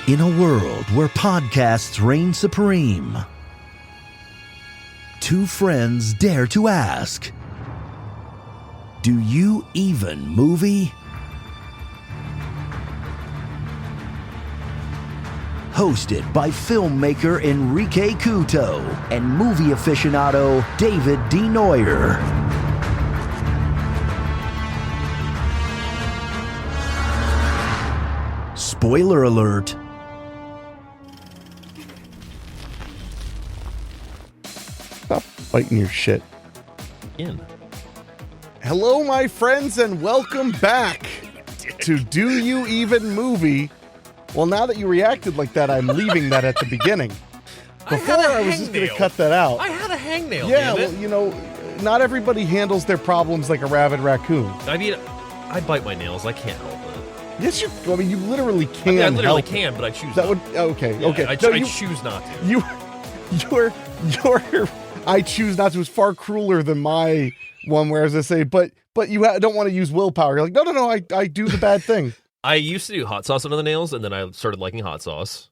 In a world where podcasts reign supreme, two friends dare to ask, do you even movie? Hosted by filmmaker Henrique and movie aficionado David D. Neuer. Spoiler alert. Stop fighting your shit. In. Hello, my friends, and welcome back to Do You Even Movie? Well, now that you reacted like that, I'm leaving that at the beginning. Before, I was just going to cut that out. I had a hangnail. Yeah, well, you know, not everybody handles their problems like a rabid raccoon. I mean, I bite my nails. I can't help it. Yes, you literally can. I literally help can, but I choose that not. Okay. I choose not to. Your I choose not to is far crueler than my one, where, as I say, but you don't want to use willpower. You're like, no, I do the bad thing. I used to do hot sauce under the nails, and then I started liking hot sauce.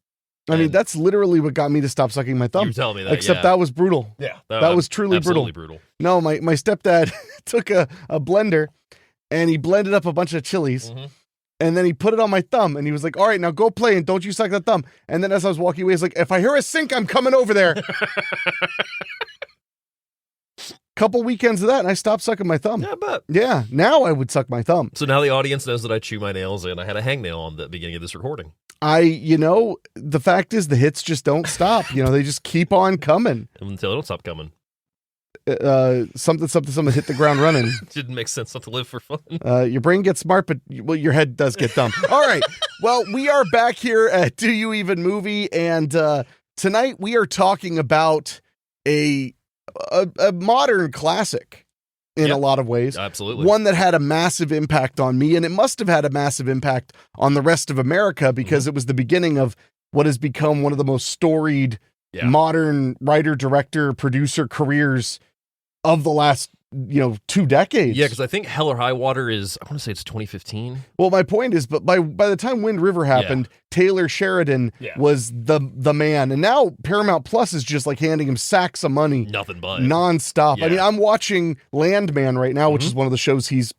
I mean, that's literally what got me to stop sucking my thumb. You tell me that, Except that was brutal. Yeah. That was truly brutal. No, my stepdad took a blender, and he blended up a bunch of chilies, and then he put it on my thumb, and he was like, all right, now go play, and don't you suck that thumb. And then as I was walking away, he's like, if I hear a sink, I'm coming over there. Couple weekends of that, and I stopped sucking my thumb. Yeah, I bet. Yeah, now I would suck my thumb. So now the audience knows that I chew my nails, and I had a hangnail on the beginning of this recording. The fact is the hits just don't stop. They just keep on coming. Until they don't stop coming. Something hit the ground running. Didn't make sense not to live for fun. Your brain gets smart, but your head does get dumb. All right. Well, we are back here at Do You Even Movie, and tonight we are talking about a modern classic in a lot of ways. Absolutely. One that had a massive impact on me, and it must have had a massive impact on the rest of America because it was the beginning of what has become one of the most storied modern writer, director, producer careers of the last 2 decades. Yeah, because I think Hell or High Water is, I want to say it's 2015. Well, my point is, but by the time Wind River happened, Taylor Sheridan was the man. And now Paramount Plus is just like handing him sacks of money. Nothing but. Nonstop. Yeah. I mean, I'm watching Landman right now, which is one of the shows he's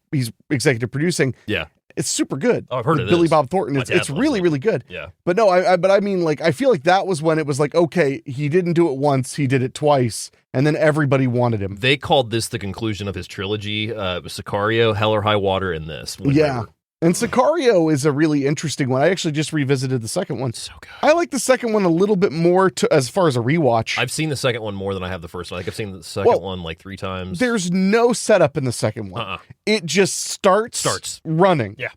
executive producing. Yeah. It's super good. Oh, I've heard with it. Billy Bob Thornton. It's really, really good. Yeah. But no, I mean, like, I feel like that was when it was like, okay, he didn't do it once, he did it twice, and then everybody wanted him. They called this the conclusion of his trilogy. It was Sicario, Hell or High Water, and this. Yeah. And Sicario is a really interesting one. I actually just revisited the second one. So good. I like the second one a little bit more as far as a rewatch. I've seen the second one more than I have the first one. I've seen the second one like 3 times. There's no setup in the second one. It just starts running. Yeah.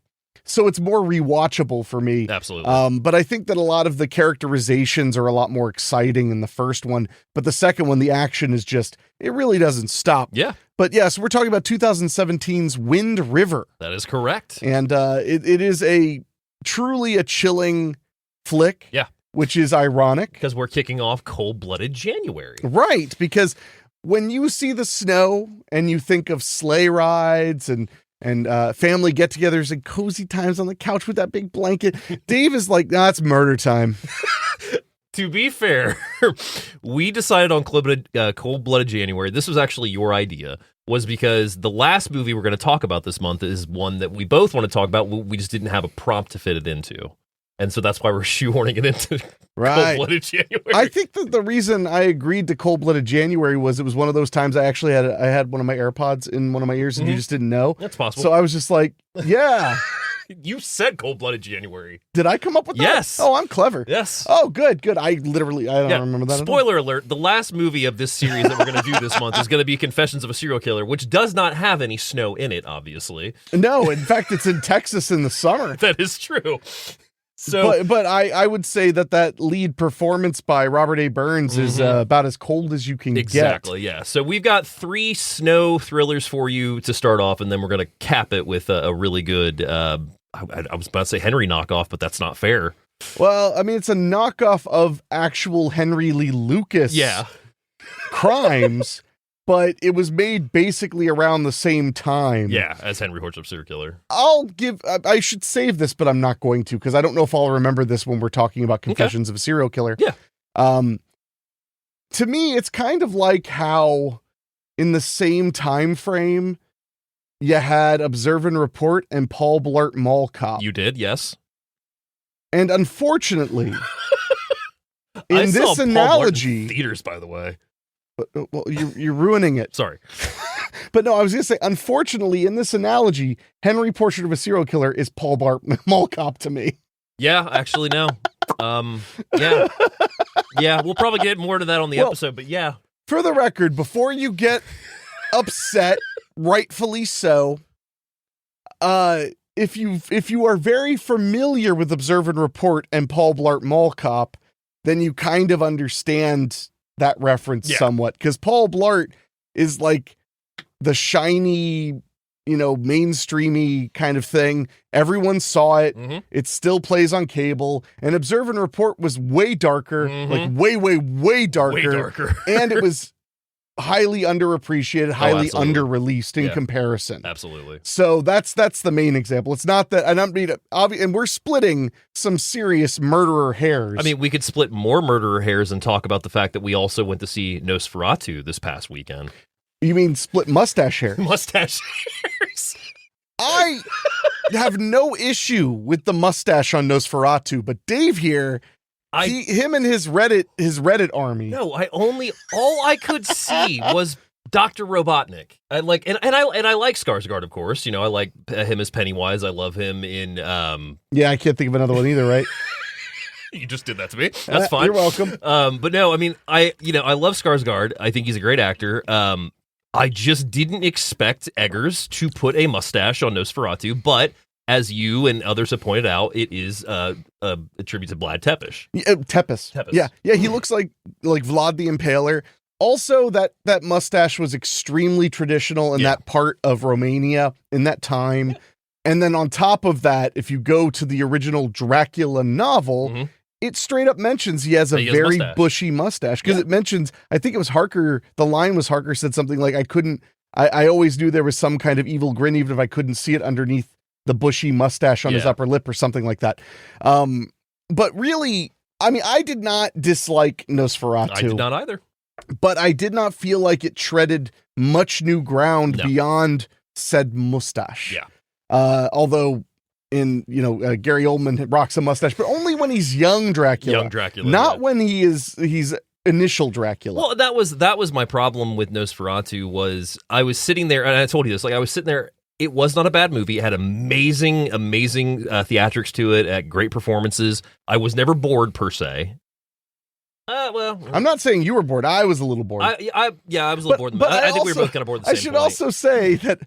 So it's more rewatchable for me. Absolutely. But I think that a lot of the characterizations are a lot more exciting in the first one. But the second one, the action is just, it really doesn't stop. Yeah. But yes, we're talking about 2017's Wind River. That is correct. And it is truly a chilling flick. Yeah. Which is ironic. Because we're kicking off cold-blooded January. Right. Because when you see the snow and you think of sleigh rides and family get-togethers and cozy times on the couch with that big blanket, Dave is like, nah, it's murder time. To be fair, we decided on Cold-Blooded January. This was actually your idea, was because the last movie we're going to talk about this month is one that we both want to talk about. We just didn't have a prompt to fit it into. And so that's why we're shoehorning it into Cold-Blooded January. I think that the reason I agreed to Cold-Blooded January was it was one of those times I actually had one of my AirPods in one of my ears and you just didn't know. That's possible. So I was just like, yeah. You said Cold-Blooded January. Did I come up with that? Yes. Oh, I'm clever. Yes. Oh, good. I don't remember that. Spoiler alert, the last movie of this series that we're going to do this month is going to be Confessions of a Serial Killer, which does not have any snow in it, obviously. No, in fact, it's in Texas in the summer. That is true. So, but I would say that lead performance by Robert A. Burns is about as cold as you can get. Exactly, yeah. So we've got 3 snow thrillers for you to start off, and then we're going to cap it with a really good, I was about to say Henry knockoff, but that's not fair. Well, I mean, it's a knockoff of actual Henry Lee Lucas crimes. but it was made basically around the same time. Yeah, as Henry Horchup's serial killer. I should save this, but I'm not going to, because I don't know if I'll remember this when we're talking about Confessions of a Serial Killer. Yeah. To me, it's kind of like how in the same time frame you had Observe and Report and Paul Blart Mall Cop. You did, yes. And unfortunately, I in saw this Paul Blart analogy, in theaters, by the way. well, you're ruining it. Sorry. But no, I was going to say, unfortunately, in this analogy, Henry Portrait of a Serial Killer is Paul Blart Mall Cop to me. Yeah, actually, no. Yeah. Yeah, we'll probably get more to that on the episode, but yeah. For the record, before you get upset, rightfully so, if you are very familiar with Observe and Report and Paul Blart Mall Cop, then you kind of understand that reference somewhat, because Paul Blart is like the shiny, mainstreamy kind of thing. Everyone saw it. Mm-hmm. It still plays on cable. And Observe and Report was way darker, like way, way, way darker. Way darker. And it was highly underappreciated, highly under-released in comparison. Absolutely. So that's the main example. It's not that, and we're splitting some serious murderer hairs. I mean, we could split more murderer hairs and talk about the fact that we also went to see Nosferatu this past weekend. You mean split mustache hair? Mustache hairs. I have no issue with the mustache on Nosferatu, but Dave here, him and his Reddit army. No, all I could see was Dr. Robotnik. I like Skarsgård, of course. I like him as Pennywise. I love him in Yeah, I can't think of another one either, right? You just did that to me. That's fine. You're welcome. But no, I mean, I love Skarsgård. I think he's a great actor. I just didn't expect Eggers to put a mustache on Nosferatu, but as you and others have pointed out, it is a tribute to Vlad Tepes. Tepes. Yeah, he looks like Vlad the Impaler. Also, that mustache was extremely traditional in that part of Romania in that time. And then on top of that, if you go to the original Dracula novel, it straight up mentions he has a very bushy mustache, because it mentions, I think it was Harker, the line was Harker said something like, I always knew there was some kind of evil grin, even if I couldn't see it underneath the bushy mustache on his upper lip or something like that. But really, I mean, I did not dislike Nosferatu. I did not either. But I did not feel like it treaded much new ground beyond said mustache. Yeah. Although Gary Oldman rocks a mustache, but only when he's young Dracula. Not when he's initial Dracula. Well, that was my problem with Nosferatu. Was I was sitting there, and I told you this, I was sitting there. It was not a bad movie. It had amazing theatrics to it, at great performances. I was never bored per se. Well, I'm not saying you were bored. I was a little bored. I was a little bored. But I think we were both kind of bored at the same I should point. also say that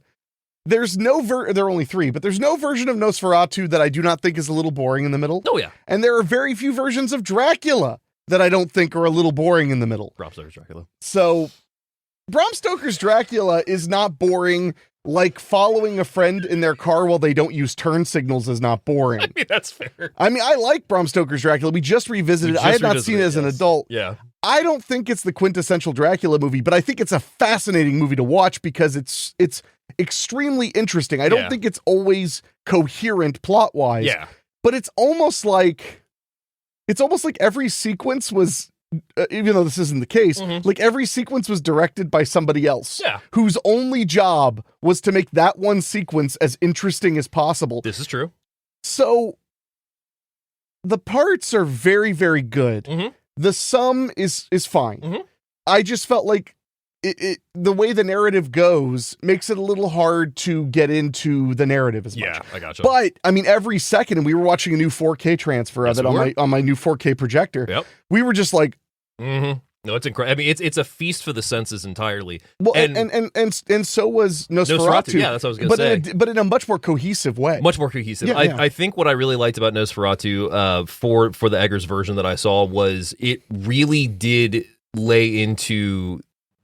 there's no there are only 3, but there's no version of Nosferatu that I do not think is a little boring in the middle. Oh, yeah. And there are very few versions of Dracula that I don't think are a little boring in the middle. Bram Stoker's Dracula. So, Bram Stoker's Dracula is not boring. Like following a friend in their car while they don't use turn signals is not boring. I mean, that's fair. I mean, I like Bram Stoker's Dracula. We just revisited it. I had not seen it as an adult. Yeah. I don't think it's the quintessential Dracula movie, but I think it's a fascinating movie to watch because it's extremely interesting. I don't think it's always coherent plot-wise. Yeah. But it's almost like every sequence was, even though this isn't the case, like every sequence was directed by somebody else whose only job was to make that one sequence as interesting as possible. This is true. So the parts are very, very good. The sum is fine. I just felt like the way the narrative goes makes it a little hard to get into the narrative as much. Yeah, I gotcha. But I mean, every second, and we were watching a new 4K transfer of it on my new 4K projector. Yep. We were just like, No, it's incredible. I mean, it's a feast for the senses entirely. Well, and so was Nosferatu. Yeah, that's what I was going to say. But in a much more cohesive way. Much more cohesive. Yeah, I think what I really liked about Nosferatu for the Eggers version that I saw was it really did lay into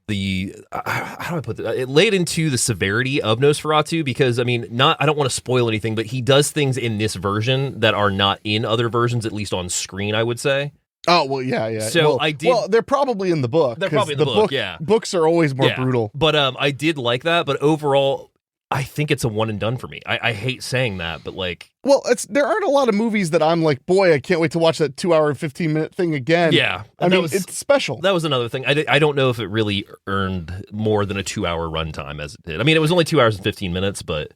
the how do I put that? It laid into the severity of Nosferatu because I don't want to spoil anything, but he does things in this version that are not in other versions, at least on screen, I would say. Oh, well, yeah. So well, I did. Well, they're probably in the book. They're probably in the book, yeah. Books are always more brutal. But I did like that. But overall, I think it's a one and done for me. I hate saying that, but like... Well, there aren't a lot of movies that I'm like, boy, I can't wait to watch that 2 hour and 15-minute thing again. Yeah. I mean, it's special. That was another thing. I don't know if it really earned more than a 2 hour runtime as it did. I mean, it was only 2 hours and 15 minutes, but...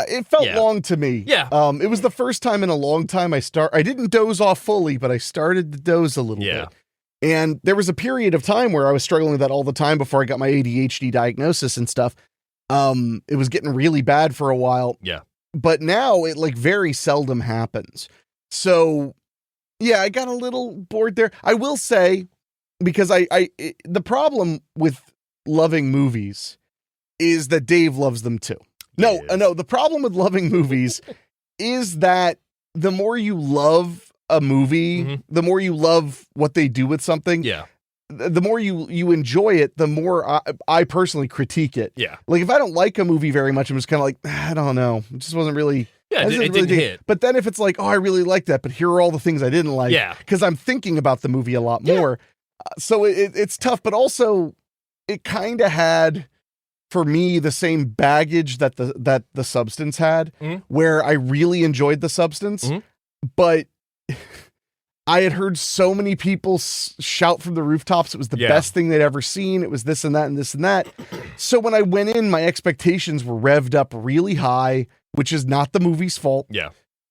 It felt long to me. Yeah. It was the first time in a long time I didn't doze off fully, but I started to doze a little bit. And there was a period of time where I was struggling with that all the time before I got my ADHD diagnosis and stuff. It was getting really bad for a while. Yeah. But now it like very seldom happens. So yeah, I got a little bored there. I will say, because the problem with loving movies is that Dave loves them too. No, the problem with loving movies is that the more you love a movie, the more you love what they do with something. Yeah. The more you enjoy it, the more I personally critique it. Yeah. Like if I don't like a movie very much, I'm just kind of like, I don't know. It just wasn't really. Yeah, it didn't hit. But then if it's like, oh, I really like that, but here are all the things I didn't like. Yeah. Because I'm thinking about the movie a lot more. So it's tough, but also it kind of had, for me, the same baggage that the Substance had, where I really enjoyed the Substance, but I had heard so many people shout from the rooftops it was the best thing they'd ever seen. It was this and that and this and that. So when I went in, my expectations were revved up really high, which is not the movie's fault. Yeah.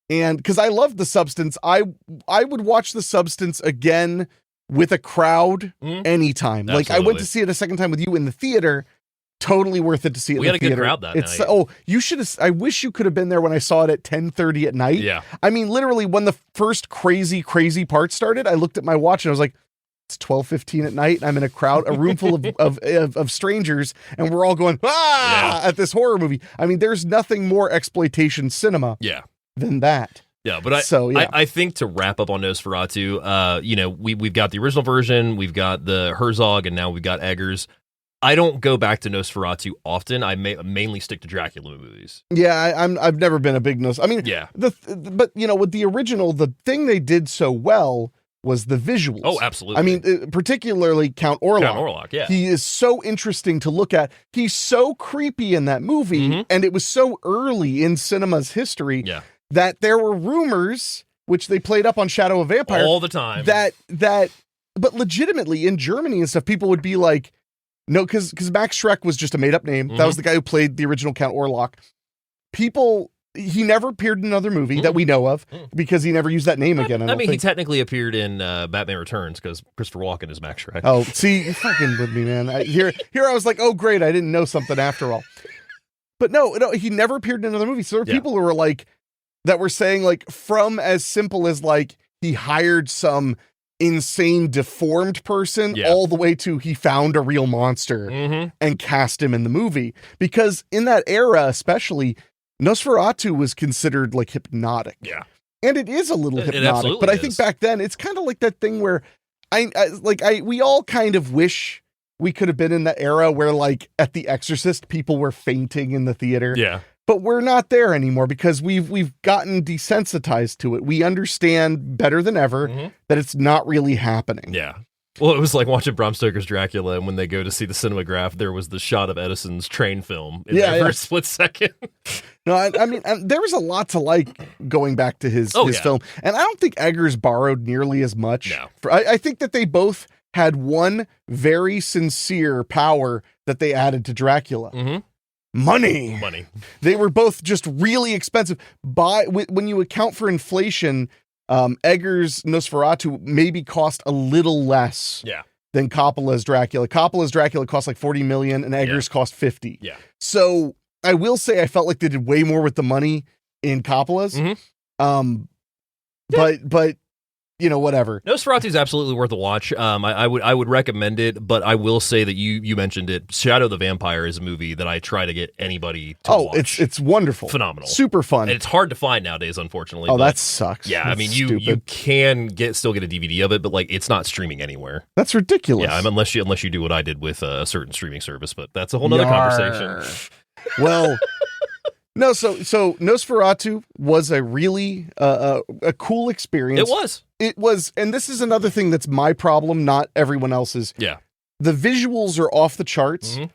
And because I loved the Substance, I would watch the Substance again with a crowd anytime. Absolutely. Like I went to see it a second time with you in the theater. Totally worth it to see it. We in had the a theater. good crowd that night. Oh, you should have. I wish you could have been there when I saw it at 10:30 at night. Yeah. I mean, literally, when the first crazy part started, I looked at my watch and I was like, "It's 12:15 at night. And I'm in a room full of strangers, and we're all going at this horror movie." I mean, there's nothing more exploitation cinema than that. Yeah, but I think to wrap up on Nosferatu, we've got the original version, we've got the Herzog, and now we've got Eggers. I don't go back to Nosferatu often. I mainly stick to Dracula movies. Yeah, I've never been a big I mean, but with the original, the thing they did so well was the visuals. Oh, absolutely. I mean, particularly Count Orlok. Count Orlok, yeah. He is so interesting to look at. He's so creepy in that movie, and it was so early in cinema's history that there were rumors, which they played up on Shadow of Vampire all the time, but legitimately in Germany and stuff, people would be like, no, because Max Schreck was just a made-up name. That was the guy who played the original Count Orlok. He never appeared in another movie that we know of because he never used that name again. I mean, he technically appeared in Batman Returns because Christopher Walken is Max Schreck. Oh, see, you're fucking with me, man. Here I was like, oh, great, I didn't know something after all. But no, he never appeared in another movie. So there are people who were like, that were saying like, from as simple as like, he hired some insane deformed person all the way to he found a real monster and cast him in the movie, because in that era especially Nosferatu was considered like hypnotic, and it is a little hypnotic, but I think back then it's kind of like that thing where we all kind of wish we could have been in that era where like at The Exorcist people were fainting in the theater, but we're not there anymore because we've gotten desensitized to it. We understand better than ever that it's not really happening. Yeah. Well, it was like watching Bram Stoker's Dracula, and when they go to see the cinematograph, there was the shot of Edison's train film in there for a split second. No, I mean, there was a lot to like going back to his film, and I don't think Eggers borrowed nearly as much. No. I think that they both had one very sincere power that they added to Dracula. Money. They were both just really expensive. When you account for inflation, Eggers' Nosferatu maybe cost a little less than Coppola's Dracula. Coppola's Dracula cost like $40 million, and Eggers cost $50. Yeah. So I will say I felt like they did way more with the money in Coppola's. But whatever. Nosferatu is absolutely worth a watch. I would recommend it, but I will say that you mentioned it. Shadow of the Vampire is a movie that I try to get anybody to watch. It's wonderful, phenomenal, super fun, and it's hard to find nowadays, unfortunately. Oh, that sucks. Yeah, That's I mean, stupid. you can still get a DVD of it, but like it's not streaming anywhere. That's ridiculous. Yeah, unless you do what I did with a certain streaming service, but that's a whole nother conversation. Well. No, so Nosferatu was a really a cool experience. It was, and this is another thing that's my problem, not everyone else's. Yeah. The visuals are off the charts. Mm-hmm.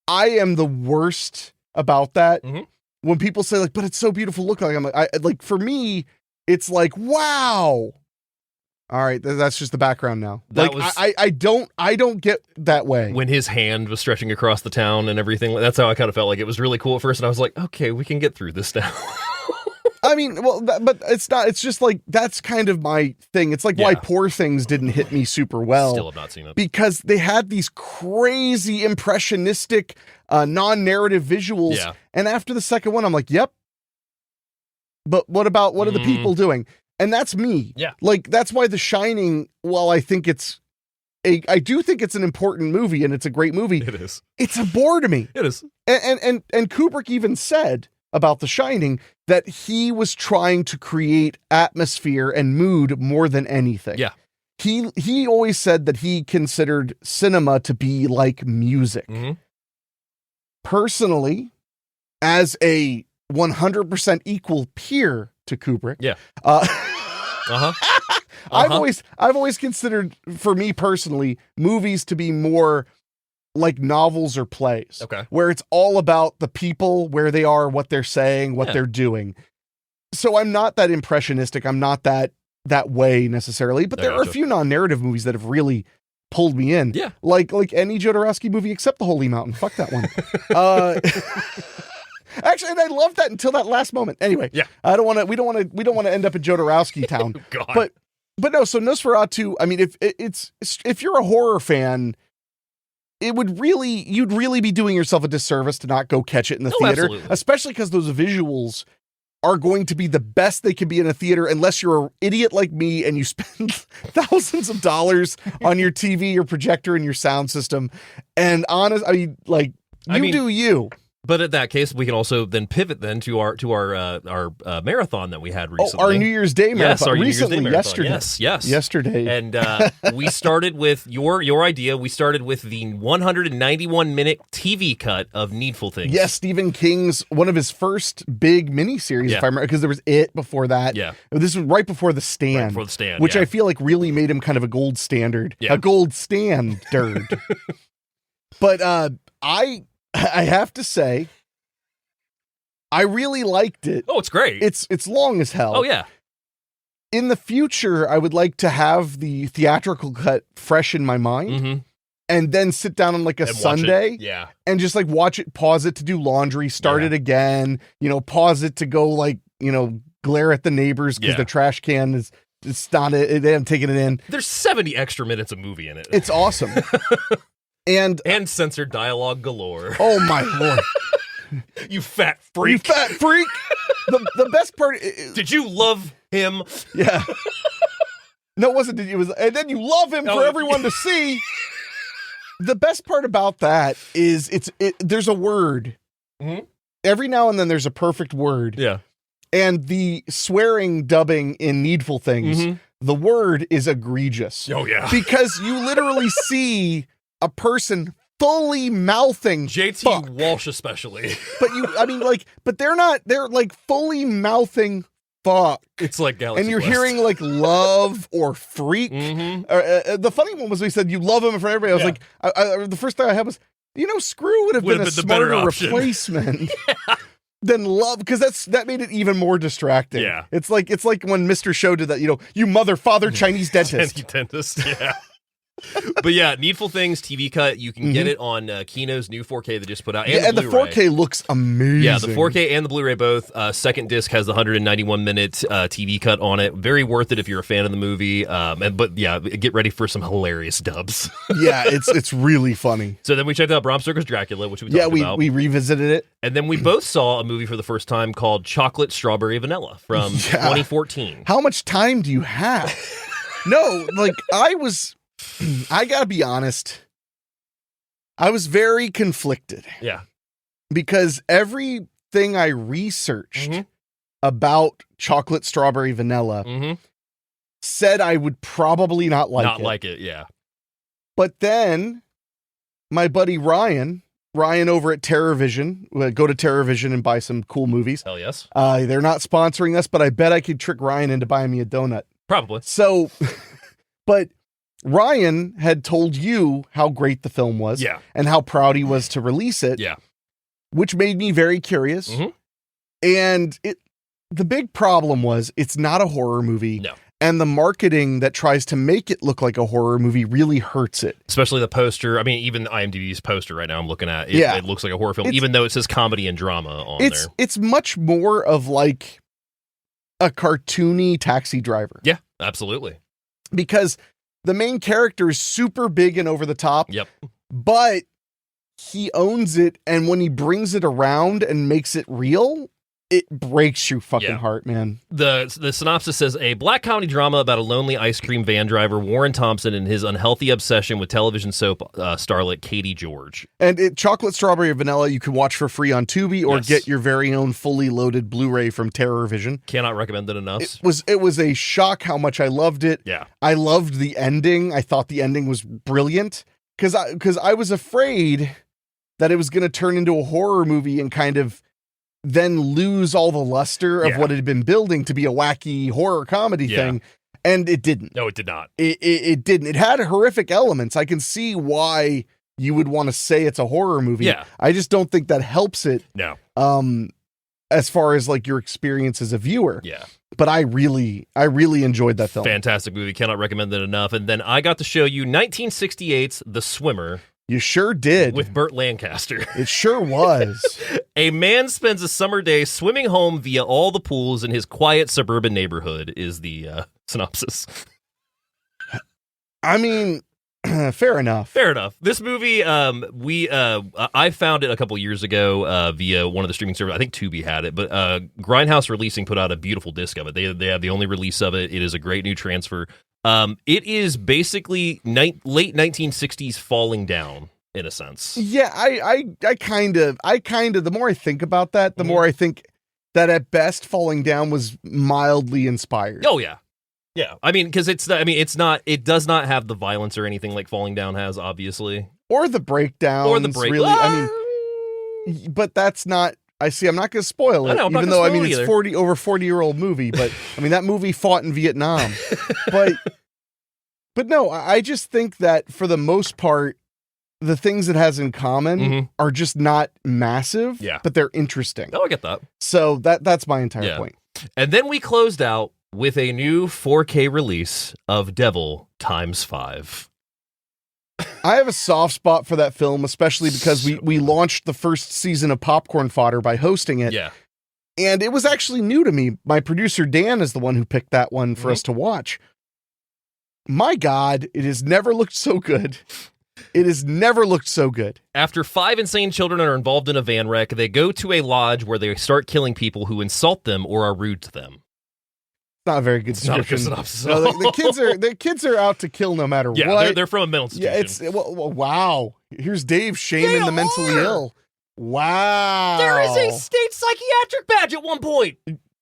I am the worst about that. Mm-hmm. When people say like, but it's so beautiful, look like, I'm like, for me, it's like, wow. All right, that's just the background now. I don't get that way. When his hand was stretching across the town and everything, that's how I kind of felt. Like it was really cool at first, and I was like, okay, we can get through this now. I mean, well, but it's not. It's just like that's kind of my thing. It's like why Poor Things didn't hit me super well. Still have not seen it because they had these crazy impressionistic, non-narrative visuals. Yeah. And after the second one, I'm like, yep. But what are the people doing? And that's me. Yeah. Like that's why The Shining. While I think I do think it's an important movie and it's a great movie. It is. It's a bore to me. It is. And Kubrick even said about The Shining that he was trying to create atmosphere and mood more than anything. Yeah. He always said that he considered cinema to be like music. Mm-hmm. Personally, as a 100% equal peer to Kubrick. Yeah. I've always considered, for me personally, movies to be more like novels or plays. Okay. Where it's all about the people, where they are, what they're saying, what they're doing. So I'm not that impressionistic. I'm not that way necessarily, but there are a few non-narrative movies that have really pulled me in. Yeah. Like any Jodorowsky movie except The Holy Mountain. Fuck that one. Actually, and I loved that until that last moment. Anyway, yeah. We don't want to end up in Jodorowsky town. God. But no, so Nosferatu, I mean, if you're a horror fan, you'd really be doing yourself a disservice to not go catch it in the theater, absolutely. Especially because those visuals are going to be the best they can be in a theater, unless you're an idiot like me and you spend thousands of dollars on your TV, your projector, and your sound system. And do you. But in that case, we can also then pivot then to our marathon that we had recently. Our New Year's Day marathon. Yes, our New Year's Day marathon. Yesterday. Yes. Yesterday. And we started with your idea. We started with the 191-minute TV cut of Needful Things. Yes, Stephen King's, one of his first big miniseries, if I remember, because there was It before that. Yeah. This was right before The Stand. Which I feel like really made him kind of a gold standard. Yeah. A gold standard. But I have to say, I really liked it. Oh, it's great. It's long as hell. Oh, yeah. In the future, I would like to have the theatrical cut fresh in my mind and then sit down on like a Sunday and just like watch it, pause it to do laundry, start it again, pause it to go like, glare at the neighbors because the trash can is it's not it. They haven't taken it in. There's 70 extra minutes of movie in it. It's awesome. And censored dialogue galore. Oh my Lord. You fat freak. The best part did you love him? Yeah. No, it wasn't. It was, and then you love him for everyone to see. The best part about that is there's a word. Mm-hmm. Every now and then there's a perfect word. Yeah. And the swearing dubbing in Needful Things, the word is egregious. Oh yeah. Because you literally see a person fully mouthing JT fuck. Walsh especially. But they're like fully mouthing fuck. It's like Galaxy and you're Quest. hearing like love or freak. The funny one was we said you love him for everybody. I was like, the first thing I had was, Screw would have been a smarter replacement. Than love, because that made it even more distracting. Yeah. It's like when Mr. Show did that, you mother, father, Chinese dentist. Dentist, yeah. But yeah, Needful Things TV cut. You can get it on Kino's new 4K that just put out, and the 4K looks amazing. Yeah, the 4K and the Blu-ray both. Second disc has the 191-minute TV cut on it. Very worth it if you're a fan of the movie. But yeah, get ready for some hilarious dubs. Yeah, it's really funny. So then we checked out Bram Stoker's Dracula, which we talked about. We revisited it, and then we both saw a movie for the first time called Chocolate Strawberry Vanilla from 2014. How much time do you have? No, like I gotta be honest. I was very conflicted. Yeah. Because everything I researched about Chocolate Strawberry Vanilla said I would probably not like it. Not like it, yeah. But then my buddy Ryan Ryan over at TerrorVision. Go to TerrorVision and buy some cool movies. Hell yes. They're not sponsoring us, but I bet I could trick Ryan into buying me a donut. Probably. So, but Ryan had told you how great the film was. Yeah. And how proud he was to release it. Yeah. Which made me very curious. And the big problem was it's not a horror movie. No. And the marketing that tries to make it look like a horror movie really hurts it. Especially the poster. I mean, even IMDb's poster right now I'm looking at, it looks like a horror film, even though it says comedy and drama on there. It's much more of like a cartoony Taxi Driver. Yeah, absolutely. Because the main character is super big and over the top. Yep. But he owns it, and when he brings it around and makes it real, it breaks your fucking heart, man. The synopsis says, a black comedy drama about a lonely ice cream van driver, Warren Thompson, and his unhealthy obsession with television soap starlet Katie George. And chocolate, strawberry, and vanilla you can watch for free on Tubi or get your very own fully loaded Blu-ray from TerrorVision. Cannot recommend it enough. It was a shock how much I loved it. Yeah. I loved the ending. I thought the ending was brilliant because I was afraid that it was going to turn into a horror movie and kind of then lose all the luster of what it had been building to be a wacky horror comedy thing. And it didn't. No, it did not. It didn't. It had horrific elements. I can see why you would want to say it's a horror movie. Yeah. I just don't think that helps it. No. As far as like your experience as a viewer. Yeah. But I really enjoyed that film. Fantastic movie. Cannot recommend it enough. And then I got to show you 1968's The Swimmer. You sure did. With Burt Lancaster. It sure was. A man spends a summer day swimming home via all the pools in his quiet suburban neighborhood is the synopsis. I mean, fair enough. Fair enough. This movie, I found it a couple years ago via one of the streaming services. I think Tubi had it, but Grindhouse Releasing put out a beautiful disc of it. They have the only release of it. It is a great new transfer. It is basically late 1960s Falling Down in a sense. Yeah, I kind of the more I think about that, the more I think that at best Falling Down was mildly inspired. Oh yeah. Yeah. I mean, because it does not have the violence or anything like Falling Down has, obviously. Or the breakdowns. Really. I mean, but that's not, I'm not going to spoil it, even though, it's over 40-year-old movie, but I mean, that movie fought in Vietnam. but no, I just think that for the most part, the things it has in common are just not massive, but they're interesting. Oh, I get that. So that's my entire point. And then we closed out with a new 4K release of Devil Times 5. I have a soft spot for that film, especially because we launched the first season of Popcorn Fodder by hosting it. Yeah. And it was actually new to me. My producer, Dan, is the one who picked that one for us to watch. My God, it has never looked so good. It has never looked so good. After 5 insane children are involved in a van wreck, they go to a lodge where they start killing people who insult them or are rude to them. Not a very good description. No, the kids are out to kill no matter what. Yeah, they're from a mental institution. Yeah, wow. Here's Dave shaming the mentally ill. Wow. There is a state psychiatric badge at one point.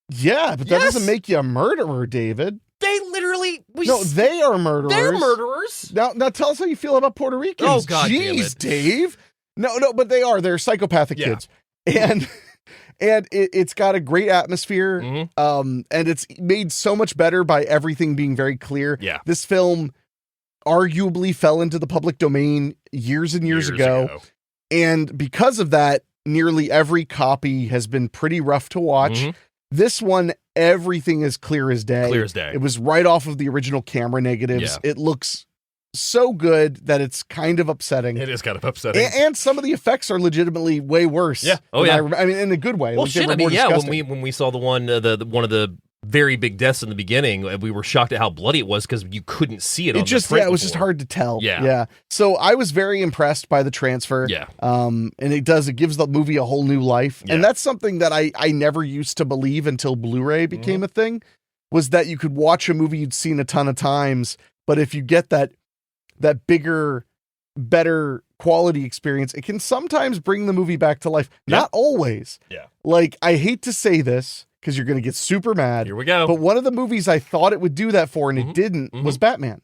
Yeah, but that doesn't make you a murderer, David. They literally... they are murderers. They're murderers. Now tell us how you feel about Puerto Ricans. Oh, God damn Jeez, it. Dave. No, but they are. They're psychopathic kids. And it's got a great atmosphere. And it's made so much better by everything being very clear. Yeah. This film arguably fell into the public domain years and years ago. And because of that, nearly every copy has been pretty rough to watch. This one, everything is clear as day. Clear as day. It was right off of the original camera negatives. Yeah. It looks so good that it's kind of upsetting. It is kind of upsetting. And some of the effects are legitimately way worse. Yeah. Oh, yeah. I mean, in a good way. Well, like shit. I mean, when we saw the one, one of the very big deaths in the beginning, we were shocked at how bloody it was because you couldn't see it. It was just hard to tell. Yeah. So I was very impressed by the transfer. Yeah. And it gives the movie a whole new life. Yeah. And that's something that I never used to believe until Blu-ray became a thing, was that you could watch a movie you'd seen a ton of times, but if you get that bigger, better quality experience, it can sometimes bring the movie back to life. Yeah. Not always. Yeah. Like, I hate to say this, because you're going to get super mad. Here we go. But one of the movies I thought it would do that for, and it didn't, was Batman.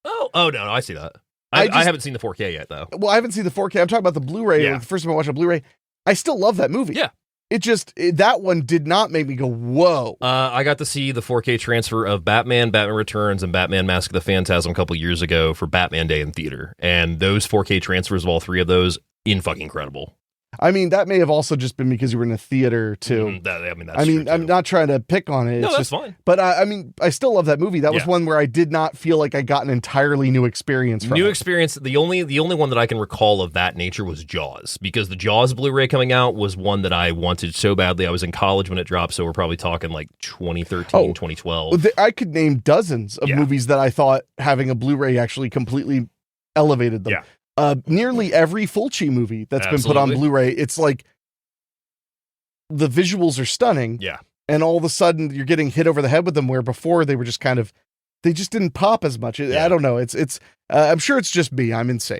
Oh, no, I see that. I haven't seen the 4K yet, though. Well, I haven't seen the 4K. I'm talking about the Blu-ray. Yeah. Like, the first time I watched a Blu-ray, I still love that movie. Yeah. That one did not make me go, whoa. I got to see the 4K transfer of Batman, Batman Returns, and Batman Mask of the Phantasm a couple years ago for Batman Day in theater. And those 4K transfers of all three of those, fucking incredible. I mean, that may have also just been because you were in a theater too. That's true, too. I'm not trying to pick on it. No, it's that's fine. But I still love that movie. That was one where I did not feel like I got an entirely new experience from it. Experience. The only one that I can recall of that nature was Jaws, because the Jaws Blu-ray coming out was one that I wanted so badly. I was in college when it dropped, so we're probably talking like 2013, 2012. I could name dozens of movies that I thought having a Blu-ray actually completely elevated them. Yeah. Nearly every Fulci movie that's been put on Blu-ray, it's like the visuals are stunning. Yeah. And all of a sudden you're getting hit over the head with them, where before they were just they just didn't pop as much. I don't know. It's I'm sure it's just me. I'm insane.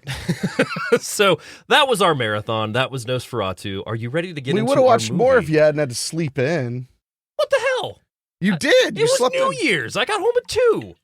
So that was our marathon. That was Nosferatu. Are you ready to get into our movie? We would have watched more if you hadn't had to sleep in. What the hell? You did. It was New Year's. I got home at 2.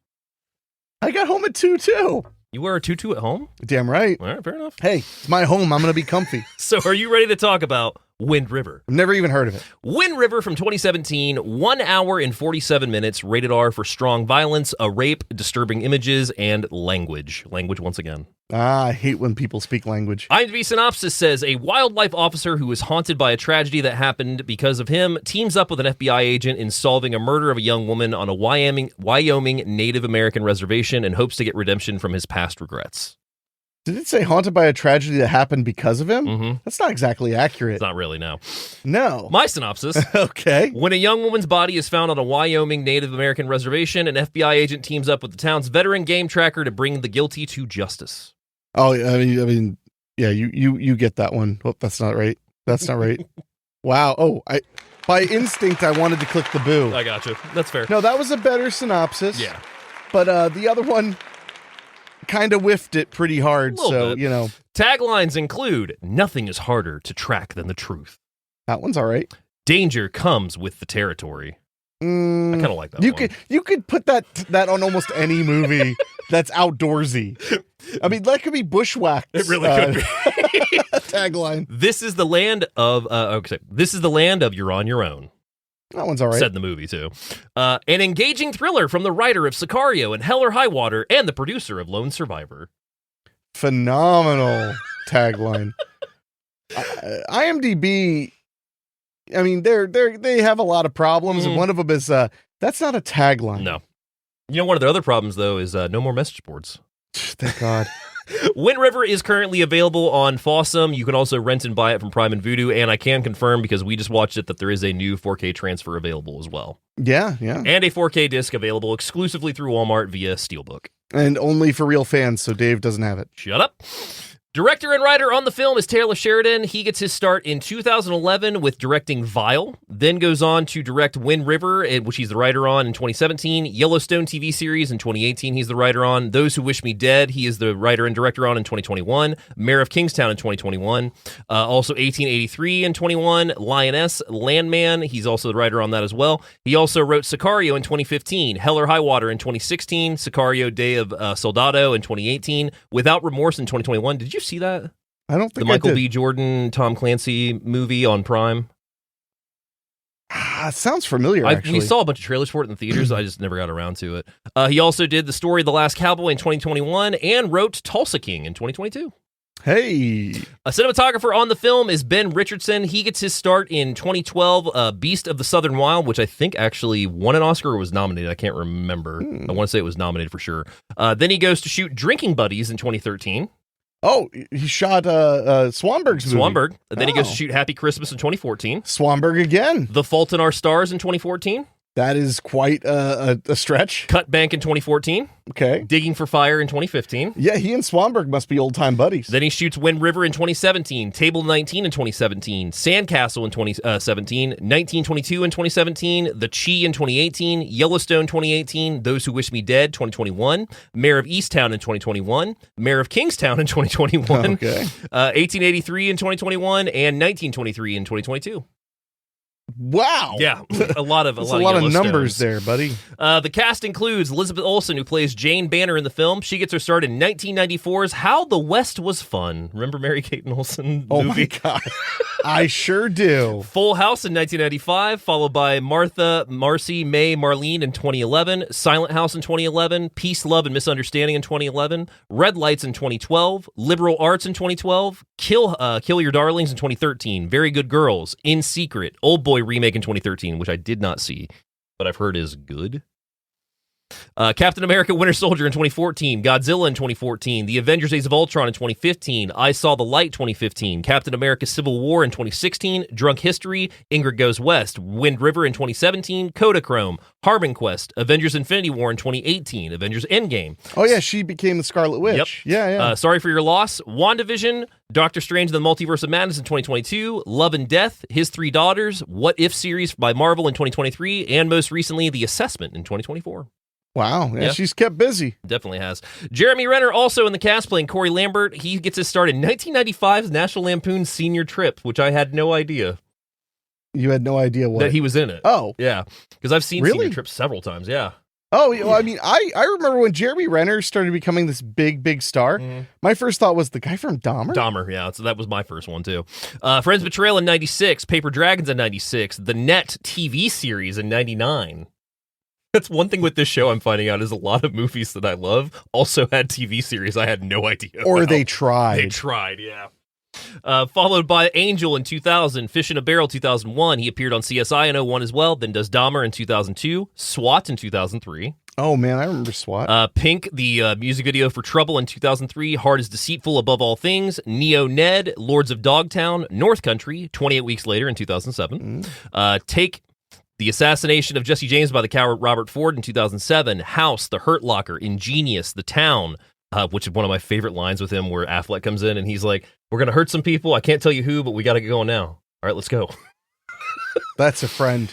I got home at 2 too. You wear a tutu at home? Damn right. All right, fair enough. Hey, it's my home. I'm going to be comfy. So are you ready to talk about Wind River? I've never even heard of it. Wind River from 2017, 1 hour and 47 minutes, rated R for strong violence, a rape, disturbing images, and language. Language once again. I hate when people speak language. IMDb synopsis says a wildlife officer who is haunted by a tragedy that happened because of him teams up with an FBI agent in solving a murder of a young woman on a Wyoming Native American reservation and hopes to get redemption from his past regrets. Did it say haunted by a tragedy that happened because of him? Mm-hmm. That's not exactly accurate. It's not really, no. No. My synopsis. Okay. When a young woman's body is found on a Wyoming Native American reservation, an FBI agent teams up with the town's veteran game tracker to bring the guilty to justice. Oh, I mean, yeah, you get that one. Oh, that's not right. That's not right. Wow. Oh, by instinct, I wanted to click the boo. I got you. That's fair. No, that was a better synopsis. Yeah. But the other one kind of whiffed it pretty hard. So, bit. Taglines include, nothing is harder to track than the truth. That one's all right. Danger comes with the territory. I kind of like that one. You could put that on almost any movie that's outdoorsy. I mean, that could be Bushwhacked. It really could be. Tagline. This is the land of you're on your own. That one's all right. Said in the movie, too. An engaging thriller from the writer of Sicario and Hell or High Water and the producer of Lone Survivor. Phenomenal tagline. IMDb, I mean, they have a lot of problems, and one of them is that's not a tagline. No. One of their other problems, though, is no more message boards. Thank God. Wind River is currently available on Fawsome. You can also rent and buy it from Prime and Vudu, and I can confirm, because we just watched it, that there is a new 4K transfer available as well. Yeah. And a 4K disc available exclusively through Walmart via Steelbook. And only for real fans, so Dave doesn't have it. Shut up. Director and writer on the film is Taylor Sheridan. He gets his start in 2011 with directing Vile, then goes on to direct Wind River, which he's the writer on, in 2017, Yellowstone TV series in 2018, he's the writer on, Those Who Wish Me Dead, he is the writer and director on in 2021, Mayor of Kingstown in 2021, also 1883 in 21, Lioness, Landman, he's also the writer on that as well. He also wrote Sicario in 2015, Hell or High Water in 2016, Sicario Day of Soldado in 2018, Without Remorse in 2021. Did you see that? I don't think the Michael I did. B. Jordan, Tom Clancy movie on Prime. It sounds familiar, actually. We saw a bunch of trailers for it in the theaters. I just never got around to it. He also did The Story of the Last Cowboy in 2021 and wrote Tulsa King in 2022. Hey. A cinematographer on the film is Ben Richardson. He gets his start in 2012, Beast of the Southern Wild, which I think actually won an Oscar or was nominated. I can't remember. I want to say it was nominated for sure. Then he goes to shoot Drinking Buddies in 2013. Oh, he shot Swanberg's movie. Swanberg. And then he goes to shoot Happy Christmas in 2014. Swanberg again. The Fault in Our Stars in 2014. That is quite a stretch. Cut Bank in 2014. Okay. Digging for Fire in 2015. Yeah, he and Swanberg must be old-time buddies. Then he shoots Wind River in 2017, Table 19 in 2017, Sandcastle in 2017, 1922 in 2017, The Chi in 2018, Yellowstone 2018, Those Who Wish Me Dead 2021, Mayor of Easttown in 2021, Mayor of Kingstown in 2021, okay. 1883 in 2021, and 1923 in 2022. Wow. Yeah, a lot of numbers there, buddy. The cast includes Elizabeth Olsen, who plays Jane Banner in the film. She gets her start in 1994's How the West Was Fun. Remember Mary-Kate and Olsen Oh movie? my God. I sure do. Full House in 1995, followed by Martha, Marcy, May, Marlene in 2011, Silent House in 2011, Peace, Love, and Misunderstanding in 2011, Red Lights in 2012, Liberal Arts in 2012, Kill Your Darlings in 2013, Very Good Girls, In Secret, Old Boy remake in 2013, which I did not see, but I've heard is good. Captain America Winter Soldier in 2014, Godzilla in 2014, The Avengers Age of Ultron in 2015, I Saw the Light 2015, Captain America Civil War in 2016, Drunk History, Ingrid Goes West, Wind River in 2017, Kodachrome, Harbin Quest, Avengers Infinity War in 2018, Avengers Endgame. Oh yeah, she became the Scarlet Witch. Yep. Yeah. Sorry for Your Loss, WandaVision, Doctor Strange and the Multiverse of Madness in 2022, Love and Death, His Three Daughters, What If series by Marvel in 2023, and most recently, The Assessment in 2024. Wow, yeah, she's kept busy. Definitely has. Jeremy Renner also in the cast playing Corey Lambert. He gets his start in 1995's National Lampoon's Senior Trip, which I had no idea. You had no idea what? That he was in it. Oh. Yeah, because I've seen Really? Senior Trip several times, yeah. Oh, well, I mean, I remember when Jeremy Renner started becoming this big star. Mhm. My first thought was the guy from Dahmer. Dahmer, yeah, so that was my first one, too. Friends Betrayal in 96, Paper Dragons in 96, The Net TV series in 99. That's one thing with this show I'm finding out is a lot of movies that I love also had TV series I had no idea Or about. they tried. They tried, yeah. Followed by Angel in 2000, Fish in a Barrel 2001. He appeared on CSI in 01 as well, then does Dahmer in 2002, SWAT in 2003. Oh, man, I remember SWAT. Pink, the music video for Trouble in 2003, Heart is Deceitful Above All Things, Neo Ned, Lords of Dogtown, North Country, 28 Weeks Later in 2007. Take the Assassination of Jesse James by the coward Robert Ford in 2007, House, The Hurt Locker, Ingenious, The Town, which is one of my favorite lines with him where Affleck comes in and he's like, we're going to hurt some people. I can't tell you who, but we got to get going now. All right, let's go. That's a friend.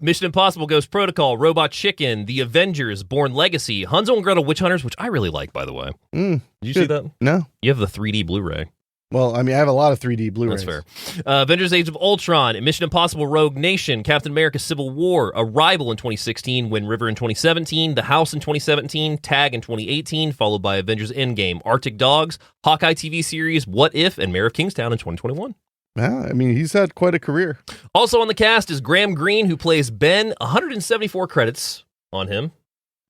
Mission Impossible Ghost Protocol, Robot Chicken, The Avengers, Bourne Legacy, Hansel and Gretel Witch Hunters, which I really like, by the way. Did you see that? No. You have the 3D Blu-ray. Well, I mean, I have a lot of 3D Blu-rays. That's fair. Avengers Age of Ultron, Mission Impossible Rogue Nation, Captain America Civil War, Arrival in 2016, Wind River in 2017, The House in 2017, Tag in 2018, followed by Avengers Endgame, Arctic Dogs, Hawkeye TV series, What If, and Mayor of Kingstown in 2021. Yeah, I mean, he's had quite a career. Also on the cast is Graham Greene, who plays Ben, 174 credits on him.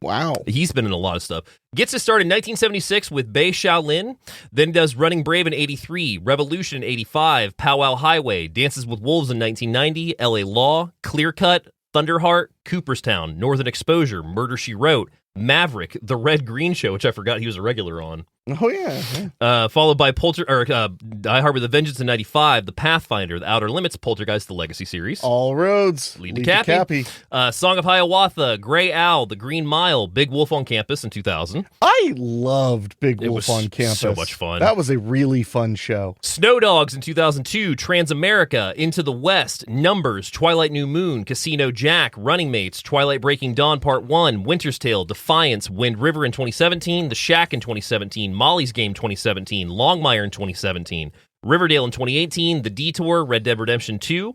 Wow. He's been in a lot of stuff. Gets his start in 1976 with Bei Shaolin, then does Running Brave in 83, Revolution in 85, Powwow Highway, Dances with Wolves in 1990, LA Law, Clear Cut, Thunderheart, Cooperstown, Northern Exposure, Murder, She Wrote, Maverick, The Red Green Show, which I forgot he was a regular on. Oh, yeah. Followed by Die Hard with a Vengeance in 95, The Pathfinder, The Outer Limits, Poltergeist, The Legacy series. All roads lead to Cappy. Song of Hiawatha, Grey Owl, The Green Mile, Big Wolf on Campus in 2000. I loved Big It Wolf was on Campus. so much fun. That was a really fun show. Snow Dogs in 2002, Transamerica, Into the West, Numbers, Twilight New Moon, Casino Jack, Running Mates, Twilight Breaking Dawn Part 1, Winter's Tale, Defiance, Wind River in 2017, The Shack in 2017, Molly's Game 2017, Longmire in 2017, Riverdale in 2018, The Detour, Red Dead Redemption 2,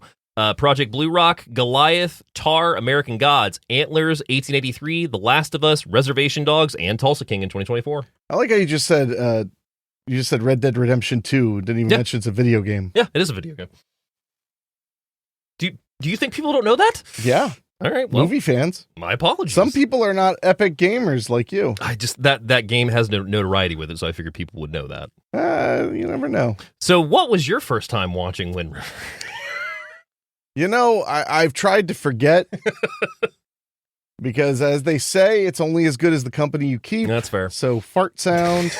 Project Blue Rock, Goliath, Tar, American Gods, Antlers, 1883, The Last of Us, Reservation Dogs, and Tulsa King in 2024. I like how you just said Red Dead Redemption 2. Didn't even mention it's a video game. Yeah, it is a video game. Do you think people don't know that? Yeah. All right, well, movie fans. My apologies. Some people are not epic gamers like you. I just that game has no notoriety with it, so I figured people would know that. You never know. So, what was your first time watching Wind River? You know, I've tried to forget because, as they say, it's only as good as the company you keep. That's fair. So, fart sound.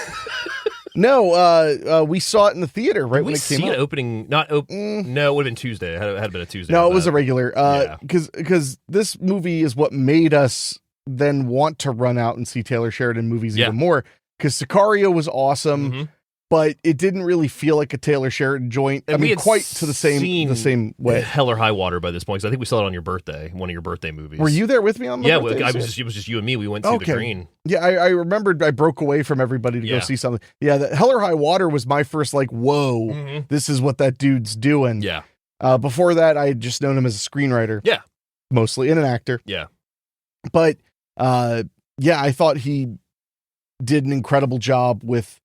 No, we saw it in the theater right when it came out. Opening, No, it would have been Tuesday. It had been a Tuesday. No, it was a regular. Because this movie is what made us then want to run out and see Taylor Sheridan movies even more. Because Sicario was awesome, but it didn't really feel like a Taylor Sheridan joint. And I mean, quite to the same way. Hell or High Water by this point, because I think we saw it on your birthday, one of your birthday movies. Were you there with me on my birthday? Yeah, it was just you and me. We went to the Green. Yeah, I remembered I broke away from everybody to go see something. Yeah, the Hell or High Water was my first, like, whoa, this is what that dude's doing. Yeah. Before that, I had just known him as a screenwriter. Yeah. Mostly, and an actor. Yeah. But, I thought he did an incredible job with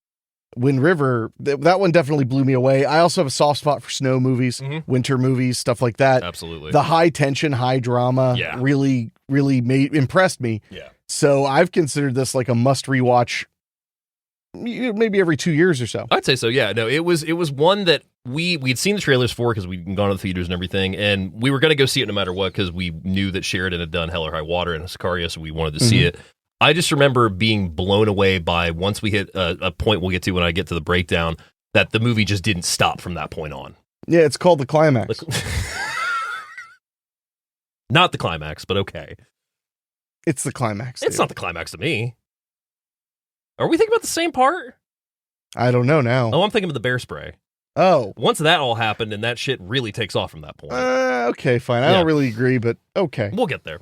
Wind River. That one definitely blew me away. I also have a soft spot for snow movies, winter movies, stuff like that. Absolutely. The high tension, high drama really, really impressed me. Yeah. So I've considered this like a must rewatch maybe every 2 years or so. I'd say so, yeah. No, it was one that we'd seen the trailers for because we'd gone to the theaters and everything, and we were going to go see it no matter what because we knew that Sheridan had done Hell or High Water and Sicario, so we wanted to see it. I just remember being blown away by, once we hit a point we'll get to when I get to the breakdown, that the movie just didn't stop from that point on. Yeah, it's called the climax. Not the climax, but okay. It's the climax. It's not the climax to me. Are we thinking about the same part? I don't know now. Oh, I'm thinking of the bear spray. Oh. Once that all happened, and that shit really takes off from that point. Okay, fine. I don't really agree, but okay. We'll get there.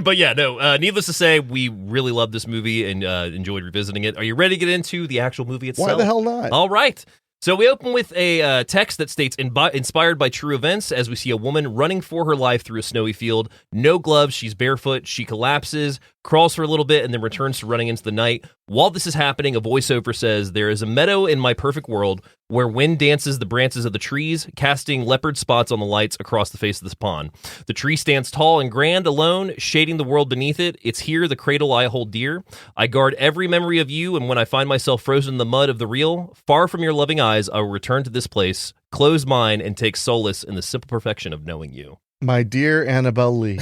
But yeah, no, needless to say, we really loved this movie and enjoyed revisiting it. Are you ready to get into the actual movie itself? Why the hell not? All right. So we open with a text that states, inspired by true events, as we see a woman running for her life through a snowy field. No gloves, she's barefoot, she collapses, crawls for a little bit, and then returns to running into the night. While this is happening, a voiceover says, "There is a meadow in my perfect world where wind dances the branches of the trees, casting leopard spots on the lights across the face of this pond. The tree stands tall and grand, alone, shading the world beneath it. It's here, the cradle I hold dear. I guard every memory of you, and when I find myself frozen in the mud of the real, far from your loving eyes, I will return to this place, close mine, and take solace in the simple perfection of knowing you." My dear Annabelle Lee.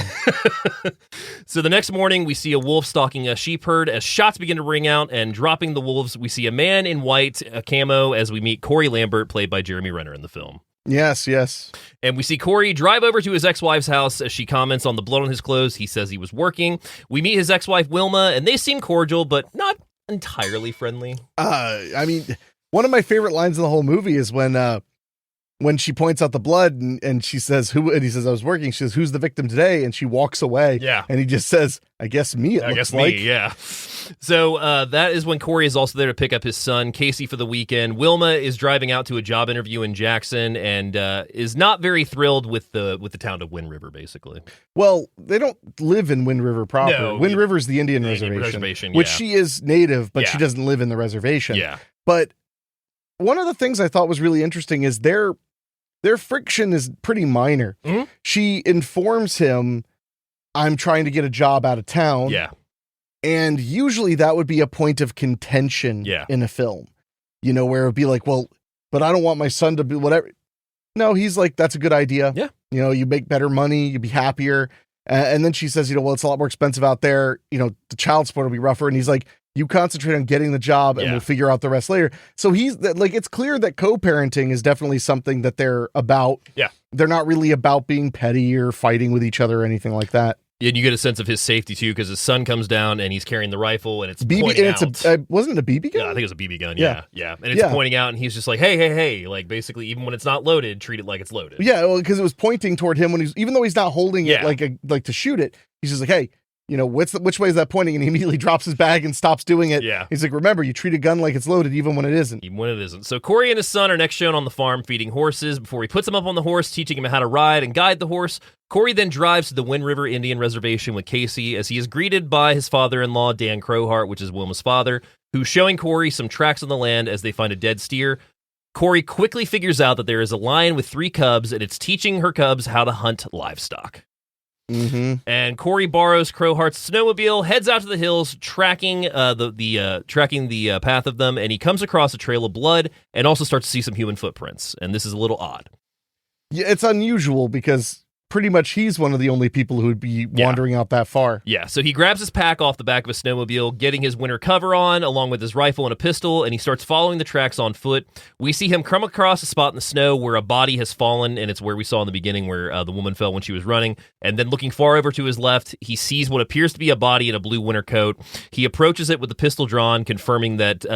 So the next morning, we see a wolf stalking a sheep herd as shots begin to ring out, and dropping the wolves, we see a man in white, a camo, as we meet Corey Lambert, played by Jeremy Renner in the film. Yes, yes. And we see Corey drive over to his ex-wife's house as she comments on the blood on his clothes. He says he was working. We meet his ex-wife, Wilma, and they seem cordial, but not entirely friendly. I mean, one of my favorite lines in the whole movie is when she points out the blood and she says, "Who?" And he says, "I was working." She says, "Who's the victim today?" And she walks away. Yeah. And he just says, "I guess me." I guess me, yeah. So that is when Corey is also there to pick up his son, Casey, for the weekend. Wilma is driving out to a job interview in Jackson and is not very thrilled with the town of Wind River, basically. Well, they don't live in Wind River proper. No, Wind River is the Indian reservation, which yeah. she is native, but she doesn't live in the reservation. Yeah. But one of the things I thought was really interesting is their friction is pretty minor. Mm-hmm. She informs him, "I'm trying to get a job out of town." Yeah. And usually that would be a point of contention in a film, where it would be like, "Well, but I don't want my son to be whatever." No, he's like, "That's a good idea." Yeah. You make better money, you'd be happier. And then she says, "Well, it's a lot more expensive out there. The child support will be rougher." And he's like, "You concentrate on getting the job and we'll figure out the rest later." So he's like, it's clear that co-parenting is definitely something that they're about. Yeah. They're not really about being petty or fighting with each other or anything like that. And you get a sense of his safety too, because his son comes down and he's carrying the rifle and it's BB, pointing and out. Wasn't it a BB gun? Yeah, I think it was a BB gun. Yeah. And it's pointing out, and he's just like, hey, like basically, even when it's not loaded, treat it like it's loaded. Yeah, well, because it was pointing toward him even though he's not holding it like to shoot it. He's just like, "Hey, which way is that pointing?" And he immediately drops his bag and stops doing it. Yeah. He's like, "Remember, you treat a gun like it's loaded, even when it isn't." Even when it isn't. So Corey and his son are next shown on the farm feeding horses before he puts them up on the horse, teaching him how to ride and guide the horse. Corey then drives to the Wind River Indian Reservation with Casey as he is greeted by his father-in-law, Dan Crowhart, which is Wilma's father, who's showing Corey some tracks on the land as they find a dead steer. Corey quickly figures out that there is a lion with 3 cubs, and it's teaching her cubs how to hunt livestock. Mm-hmm. And Corey borrows Crowhart's snowmobile, heads out to the hills, tracking the path of them, and he comes across a trail of blood and also starts to see some human footprints. And this is a little odd. Yeah, it's unusual because pretty much he's one of the only people who would be wandering out that far. Yeah, so he grabs his pack off the back of a snowmobile, getting his winter cover on, along with his rifle and a pistol, and he starts following the tracks on foot. We see him come across a spot in the snow where a body has fallen, and it's where we saw in the beginning where the woman fell when she was running. And then looking far over to his left, he sees what appears to be a body in a blue winter coat. He approaches it with the pistol drawn, confirming that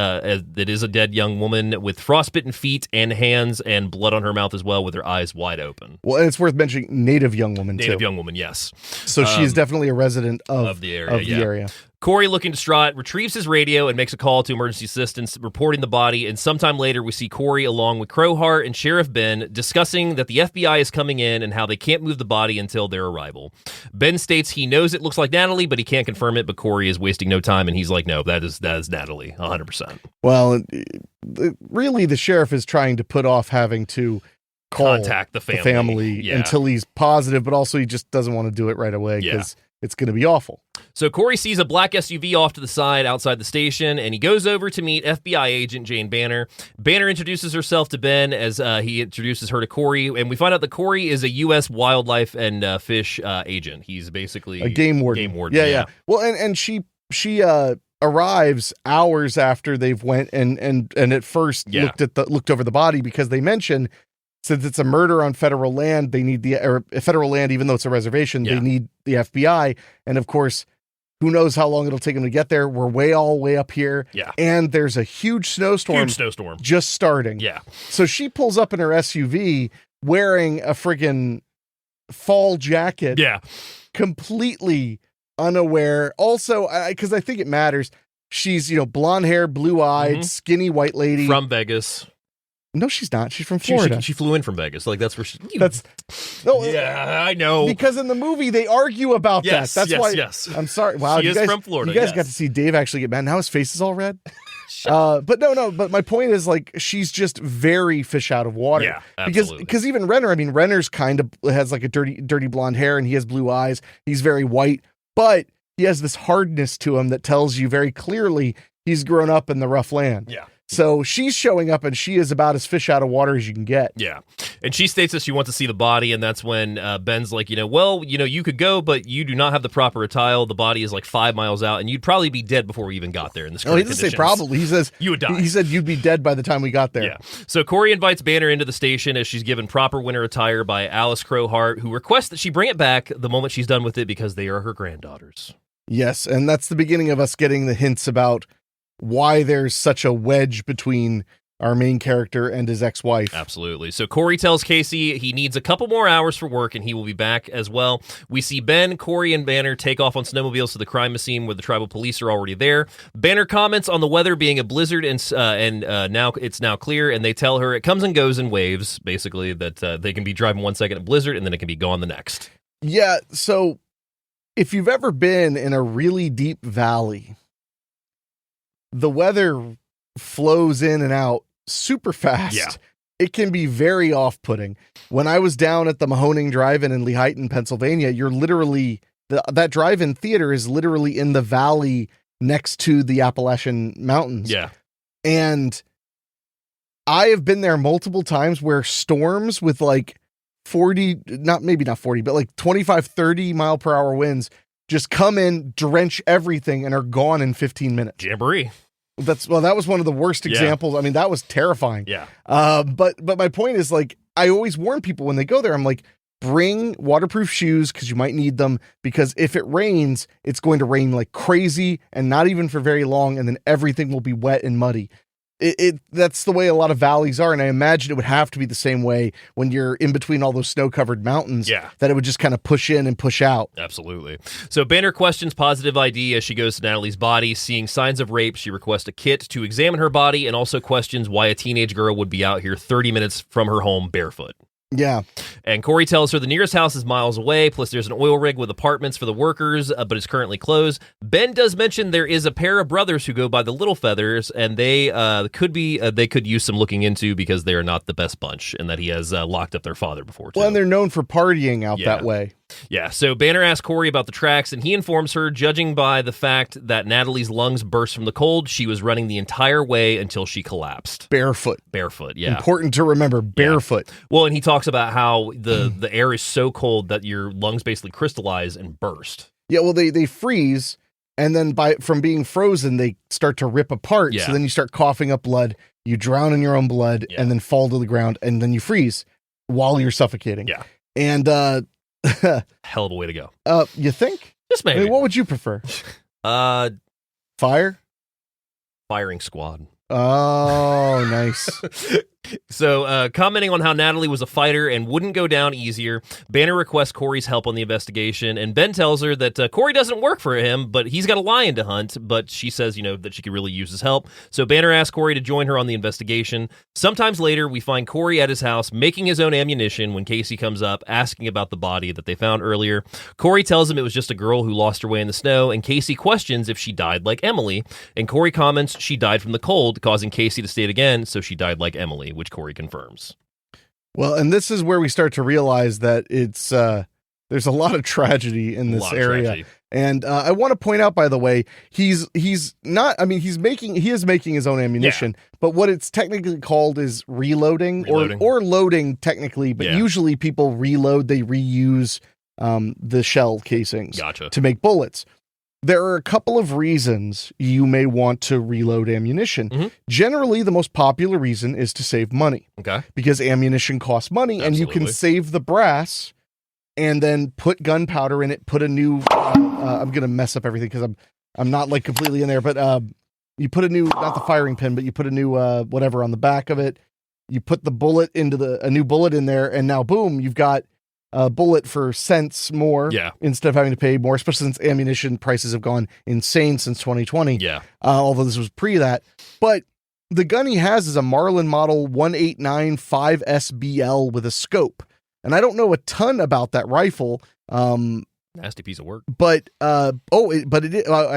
it is a dead young woman with frostbitten feet and hands and blood on her mouth as well, with her eyes wide open. Well, and it's worth mentioning, native native young woman, Native too. young woman, yes. So she is definitely a resident of the area. area. Corey, looking distraught, retrieves his radio and makes a call to emergency assistance, reporting the body. And sometime later, we see Corey along with Crowheart and Sheriff Ben discussing that the FBI is coming in and how they can't move the body until their arrival. Ben states he knows it looks like Natalie, but he can't confirm it. But Corey is wasting no time, and he's like, no, that is Natalie, 100%. Well, really, the sheriff is trying to put off having to contact the family, until he's positive, but also he just doesn't want to do it right away because it's going to be awful. So Corey sees a black SUV off to the side outside the station, and he goes over to meet FBI agent Jane Banner. Banner introduces herself to Ben as he introduces her to Corey, and we find out that Corey is a U.S. wildlife and fish agent. He's basically a game warden. Yeah. Well, and she arrives hours after they've went and at first looked over the body, because they mention, since it's a murder on federal land, they need federal land, even though it's a reservation, they need the FBI. And of course, who knows how long it'll take them to get there. We're all way up here. Yeah. And there's a huge snowstorm just starting. Yeah. So she pulls up in her SUV wearing a friggin' fall jacket. Yeah. Completely unaware. Also, because I think it matters, she's, blonde hair, blue-eyed, skinny white lady. From Vegas. No, she's not. She's from Florida. She flew in from Vegas. Like, that's where she... Yeah, I know. Because in the movie, they argue about that. That's why... Yes. I'm sorry. Wow, she is from Florida. You guys got to see Dave actually get mad. Now his face is all red. But no. But my point is, like, she's just very fish out of water. Yeah, absolutely. Because even Renner, Renner's kind of has like a dirty blonde hair, and he has blue eyes. He's very white, but he has this hardness to him that tells you very clearly he's grown up in the rough land. Yeah. So she's showing up, and she is about as fish out of water as you can get. Yeah. And she states that she wants to see the body, and that's when Ben's like, you could go, but you do not have the proper attire. The body is like 5 miles out, and you'd probably be dead before we even got there in this he doesn't say probably. He says you would die. He said you'd be dead by the time we got there. Yeah. So Corey invites Banner into the station as she's given proper winter attire by Alice Crowheart, who requests that she bring it back the moment she's done with it because they are her granddaughters. Yes, and that's the beginning of us getting the hints about why there's such a wedge between our main character and his ex-wife. Absolutely. So Corey tells Casey he needs a couple more hours for work, and he will be back as well. We see Ben, Corey, and Banner take off on snowmobiles to the crime scene where the tribal police are already there. Banner comments on the weather being a blizzard, and now it's now clear, and they tell her it comes and goes in waves, basically, that they can be driving 1 second in blizzard, and then it can be gone the next. Yeah, so if you've ever been in a really deep valley, the weather flows in and out super fast. Yeah. It can be very off-putting. When I was down at the Mahoning Drive-In in Lehighton, Pennsylvania, you're literally, that drive-in theater is literally in the valley next to the Appalachian Mountains. Yeah. And I have been there multiple times where storms with like 25, 30 mile per hour winds just come in, drench everything, and are gone in 15 minutes. Jamboree. That was one of the worst examples. I mean, that was terrifying. Yeah. But my point is, like, I always warn people when they go there, I'm like, bring waterproof shoes because you might need them, because if it rains, it's going to rain like crazy and not even for very long, and then everything will be wet and muddy. That's the way a lot of valleys are, and I imagine it would have to be the same way when you're in between all those snow-covered mountains, that it would just kind of push in and push out. Absolutely. So Banner questions positive ID as she goes to Natalie's body. Seeing signs of rape, she requests a kit to examine her body, and also questions why a teenage girl would be out here 30 minutes from her home barefoot. Yeah. And Corey tells her the nearest house is miles away, plus there's an oil rig with apartments for the workers, but it's currently closed. Ben does mention there is a pair of brothers who go by the Little Feathers, and they could use some looking into because they are not the best bunch, and that he has locked up their father before, too. Well, and they're known for partying out that way. Yeah, so Banner asks Corey about the tracks, and he informs her, judging by the fact that Natalie's lungs burst from the cold, she was running the entire way until she collapsed. Barefoot, yeah. Important to remember, barefoot. Yeah. Well, and he talks about how the air is so cold that your lungs basically crystallize and burst. Yeah, well, they freeze, and then from being frozen, they start to rip apart, so then you start coughing up blood, you drown in your own blood, and then fall to the ground, and then you freeze while you're suffocating. Yeah. And hell of a way to go. You think? Just maybe. I mean, what would you prefer? Fire? Firing squad. Oh, nice. So, commenting on how Natalie was a fighter and wouldn't go down easier, Banner requests Corey's help on the investigation, and Ben tells her that Corey doesn't work for him, but he's got a lion to hunt, but she says, that she could really use his help. So Banner asks Corey to join her on the investigation. Sometimes later, we find Corey at his house making his own ammunition when Casey comes up, asking about the body that they found earlier. Corey tells him it was just a girl who lost her way in the snow, and Casey questions if she died like Emily, and Corey comments she died from the cold, causing Casey to state again, so she died like Emily, which Corey confirms. Well, and this is where we start to realize that it's there's a lot of tragedy in this area. And I want to point out, by the way, he is making his own ammunition, but what it's technically called is reloading. Or loading technically, but usually people reload, they reuse the shell casings to make bullets. There are a couple of reasons you may want to reload ammunition. Mm-hmm. Generally, the most popular reason is to save money. Okay. Because ammunition costs money, and you can save the brass and then put gunpowder in it, put a new... I'm going to mess up everything because I'm not like completely in there, but you put a new... Not the firing pin, but you put a new whatever on the back of it. You put the bullet into a new bullet in there, and now, boom, you've got a bullet for cents more instead of having to pay more, especially since ammunition prices have gone insane since 2020. Yeah. Although this was pre that. But the gun he has is a Marlin Model 189-5SBL with a scope. And I don't know a ton about that rifle. Nasty piece of work. But I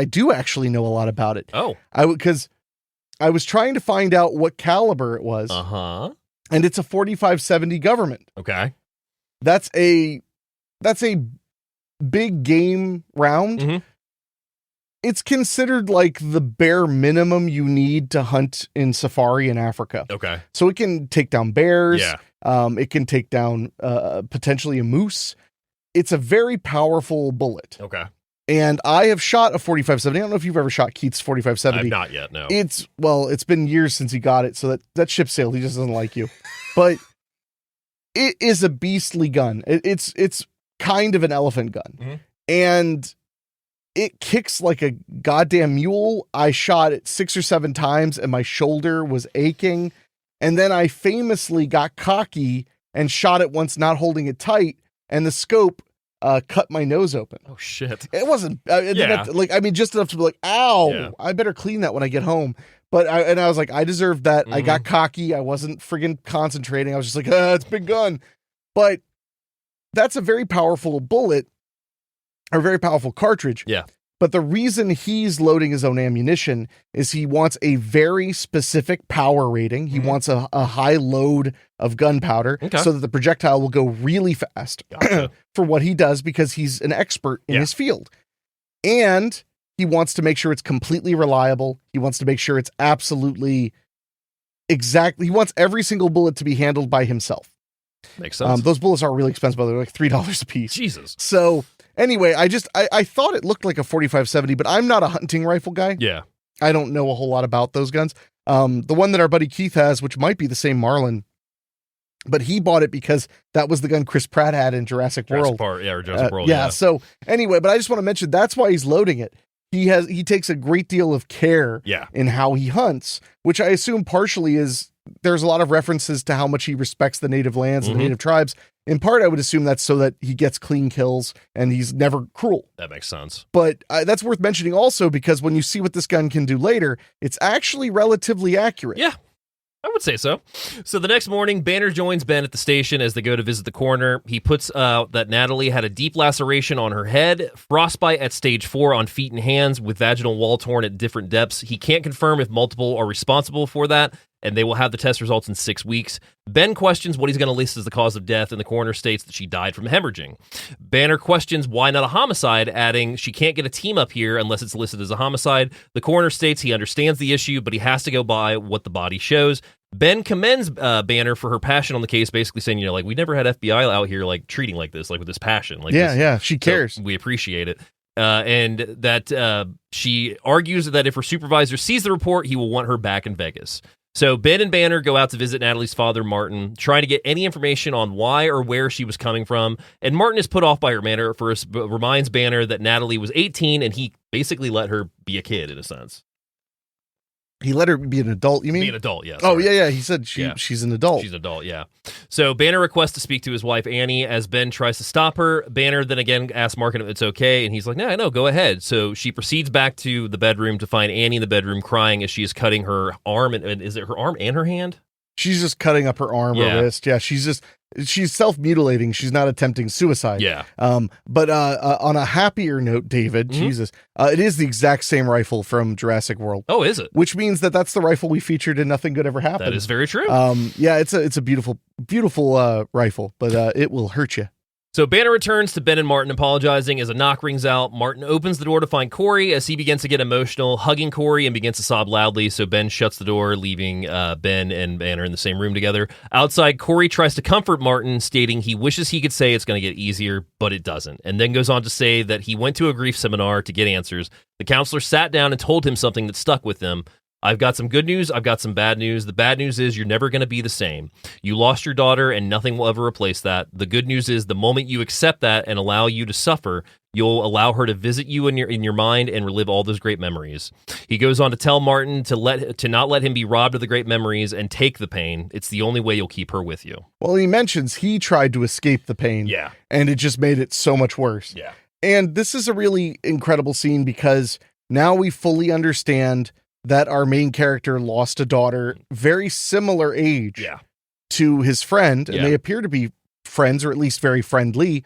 do actually know a lot about it. Oh. Because I was trying to find out what caliber it was. Uh-huh. And it's a 45-70 government. Okay. That's a big game round. Mm-hmm. It's considered like the bare minimum you need to hunt in safari in Africa. Okay. So it can take down bears. Yeah. It can take down potentially a moose. It's a very powerful bullet. Okay. And I have shot a 45-70. I don't know if you've ever shot Keith's 45-70. I've not yet, no. It's been years since he got it, so that ship sailed. He just doesn't like you. But it is a beastly gun. It's kind of an elephant gun. Mm-hmm. And it kicks like a goddamn mule. I shot it 6 or 7 times and my shoulder was aching. And then I famously got cocky and shot it once, not holding it tight. And the scope cut my nose open. Oh, shit. It wasn't, just enough to be like, ow, I better clean that when I get home. But I was like, I deserved that. Mm-hmm. I got cocky. I wasn't friggin' concentrating. I was just like, it's a big gun. But that's a very powerful bullet, or very powerful cartridge. Yeah. But the reason he's loading his own ammunition is he wants a very specific power rating. He wants a high load of gunpowder so that the projectile will go really fast for what he does, because he's an expert in his field. And he wants to make sure it's completely reliable. He wants to make sure it's absolutely exactly. He wants every single bullet to be handled by himself. Makes sense. Those bullets are really expensive, by the way, like $3 a piece. Jesus. So anyway, I thought it looked like a 45-70, but I'm not a hunting rifle guy. Yeah. I don't know a whole lot about those guns. The one that our buddy Keith has, which might be the same Marlin, but he bought it because that was the gun Chris Pratt had in Jurassic World. Jurassic World. Yeah. So anyway, but I just want to mention that's why he's loading it. He takes a great deal of care in how he hunts, which I assume partially is there's a lot of references to how much he respects the native lands and the native tribes. In part, I would assume that's so that he gets clean kills and he's never cruel. That makes sense. But that's worth mentioning also, because when you see what this gun can do later, it's actually relatively accurate. Yeah. I would say so. So the next morning, Banner joins Ben at the station as they go to visit the coroner. He puts out that Natalie had a deep laceration on her head, frostbite at stage 4 on feet and hands, with vaginal wall torn at different depths. He can't confirm if multiple are responsible for that, and they will have the test results in 6 weeks. Ben questions what he's going to list as the cause of death, and the coroner states that she died from hemorrhaging. Banner questions why not a homicide, adding she can't get a team up here unless it's listed as a homicide. The coroner states he understands the issue, but he has to go by what the body shows. Ben commends Banner for her passion on the case, basically saying, we never had FBI out here treating like this, with this passion. She cares. So we appreciate it. And that she argues that if her supervisor sees the report, he will want her back in Vegas. So Ben and Banner go out to visit Natalie's father, Martin, trying to get any information on why or where she was coming from. And Martin is put off by her manner at first, but reminds Banner that Natalie was 18 and he basically let her be a kid in a sense. He let her be an adult, you mean? Be an adult, yes. Oh, yeah. He said she's an adult. She's an adult, yeah. So Banner requests to speak to his wife, Annie, as Ben tries to stop her. Banner then again asks Markin if it's okay, and he's like, no, go ahead. So she proceeds back to the bedroom to find Annie in the bedroom crying as she is cutting her arm. And is it her arm and her hand? She's just cutting up her arm or wrist. Yeah, she's self-mutilating. She's not attempting suicide. Yeah. But on a happier note, David, Jesus, it is the exact same rifle from Jurassic World. Oh, is it? Which means that's the rifle we featured in Nothing Good Ever Happened. That is very true. Yeah, it's a beautiful rifle, but it will hurt you. So Banner returns to Ben and Martin apologizing as a knock rings out. Martin opens the door to find Corey as he begins to get emotional, hugging Corey and begins to sob loudly. So Ben shuts the door, leaving Ben and Banner in the same room together. Outside, Corey tries to comfort Martin, stating he wishes he could say it's going to get easier, but it doesn't. And then goes on to say that he went to a grief seminar to get answers. The counselor sat down and told him something that stuck with him. I've got some good news. I've got some bad news. The bad news is you're never going to be the same. You lost your daughter and nothing will ever replace that. The good news is the moment you accept that and allow you to suffer, you'll allow her to visit you in your mind and relive all those great memories. He goes on to tell Martin to not let him be robbed of the great memories and take the pain. It's the only way you'll keep her with you. Well, he mentions he tried to escape the pain. Yeah. And it just made it so much worse. Yeah. And this is a really incredible scene because now we fully understand that our main character lost a daughter very similar age to his friend, and they appear to be friends, or at least very friendly.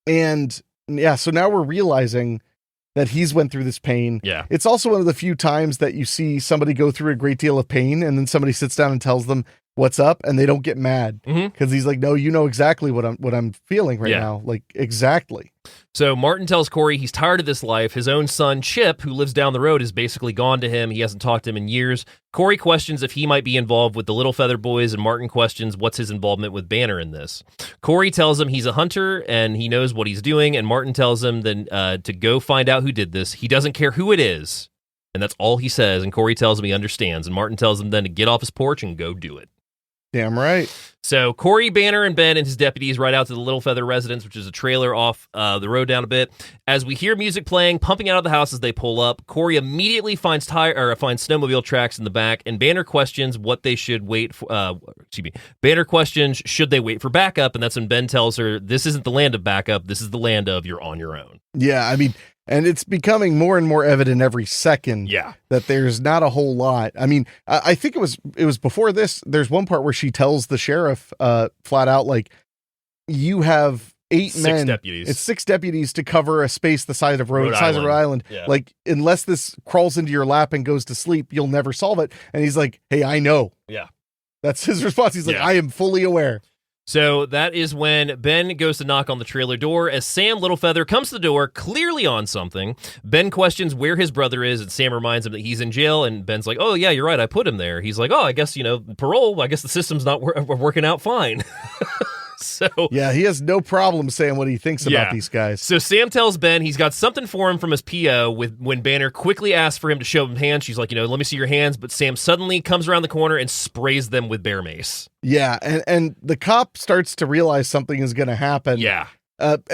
And so now we're realizing that he's went through this pain. Yeah. It's also one of the few times that you see somebody go through a great deal of pain and then somebody sits down and tells them what's up and they don't get mad because he's like, no, you know exactly what I'm feeling right now. Like exactly. So Martin tells Corey he's tired of this life. His own son, Chip, who lives down the road, is basically gone to him. He hasn't talked to him in years. Corey questions if he might be involved with the Little Feather Boys, and Martin questions what's his involvement with Banner in this. Corey tells him he's a hunter and he knows what he's doing, and Martin tells him then to go find out who did this. He doesn't care who it is, and that's all he says, and Corey tells him he understands, and Martin tells him then to get off his porch and go do it. Damn right. So Corey, Banner, and Ben and his deputies ride out to the Little Feather residence, which is a trailer off the road down a bit. As we hear music playing, pumping out of the house as they pull up, Corey immediately finds snowmobile tracks in the back, and Banner questions what they should wait for. Banner questions should they wait for backup, and that's when Ben tells her this isn't the land of backup. This is the land of you're on your own. Yeah, I mean. And it's becoming more and more evident every second that there's not a whole lot. I mean, I think it was before this. There's one part where she tells the sheriff flat out, like, you have six deputies. It's 6 deputies to cover a space the size of Rhode Island. Yeah. Like, unless this crawls into your lap and goes to sleep, you'll never solve it. And he's like, hey, I know. Yeah. That's his response. He's like, I am fully aware. So that is when Ben goes to knock on the trailer door as Sam Littlefeather comes to the door, clearly on something. Ben questions where his brother is, and Sam reminds him that he's in jail, and Ben's like, oh, yeah, you're right, I put him there. He's like, oh, I guess, parole, I guess the system's not working out fine. So yeah, he has no problem saying what he thinks about these guys. So Sam tells Ben he's got something for him from his PO. When Banner quickly asks for him to show him hands, she's like, let me see your hands. But Sam suddenly comes around the corner and sprays them with bear mace. Yeah, and the cop starts to realize something is going to happen. Yeah,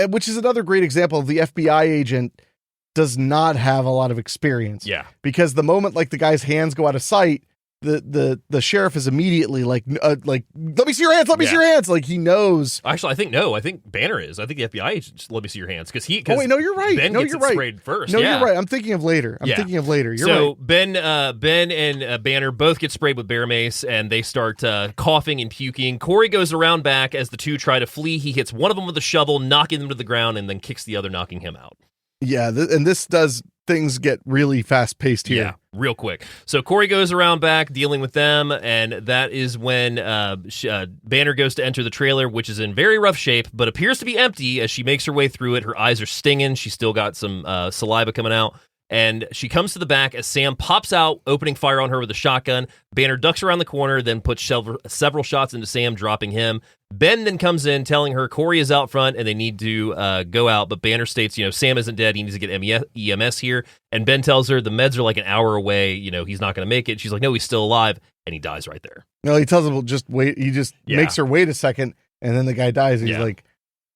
which is another great example of the FBI agent does not have a lot of experience. Yeah, because the moment like the guy's hands go out of sight, the sheriff is immediately like let me see your hands, let me see your hands. Like he knows. Actually, I think Banner is. I think the FBI agent just let me see your hands because oh wait, no, you're right. Ben gets sprayed first. No, you're right. I'm thinking of later. You're right. So Ben and Banner both get sprayed with bear mace and they start coughing and puking. Corey goes around back as the two try to flee. He hits one of them with a shovel, knocking them to the ground, and then kicks the other, knocking him out. Yeah, and this does things get really fast paced here. Yeah, real quick. So Corey goes around back dealing with them, and that is when Banner goes to enter the trailer, which is in very rough shape, but appears to be empty as she makes her way through it. Her eyes are stinging. She's still got some saliva coming out. And she comes to the back as Sam pops out, opening fire on her with a shotgun. Banner ducks around the corner, then puts several shots into Sam, dropping him. Ben then comes in, telling her Corey is out front and they need to go out. But Banner states, Sam isn't dead. He needs to get EMS here. And Ben tells her the meds are like an hour away. He's not going to make it. She's like, no, he's still alive. And he dies right there. No, he tells him, well, just wait. He just makes her wait a second. And then the guy dies. And he's like,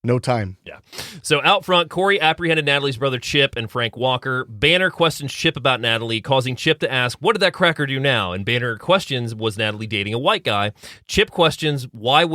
no time. Yeah. So out front, Corey apprehended Natalie's brother Chip and Frank Walker. Banner questions Chip about Natalie, causing Chip to ask, what did that cracker do now? And Banner questions, was Natalie dating a white guy? Chip questions, why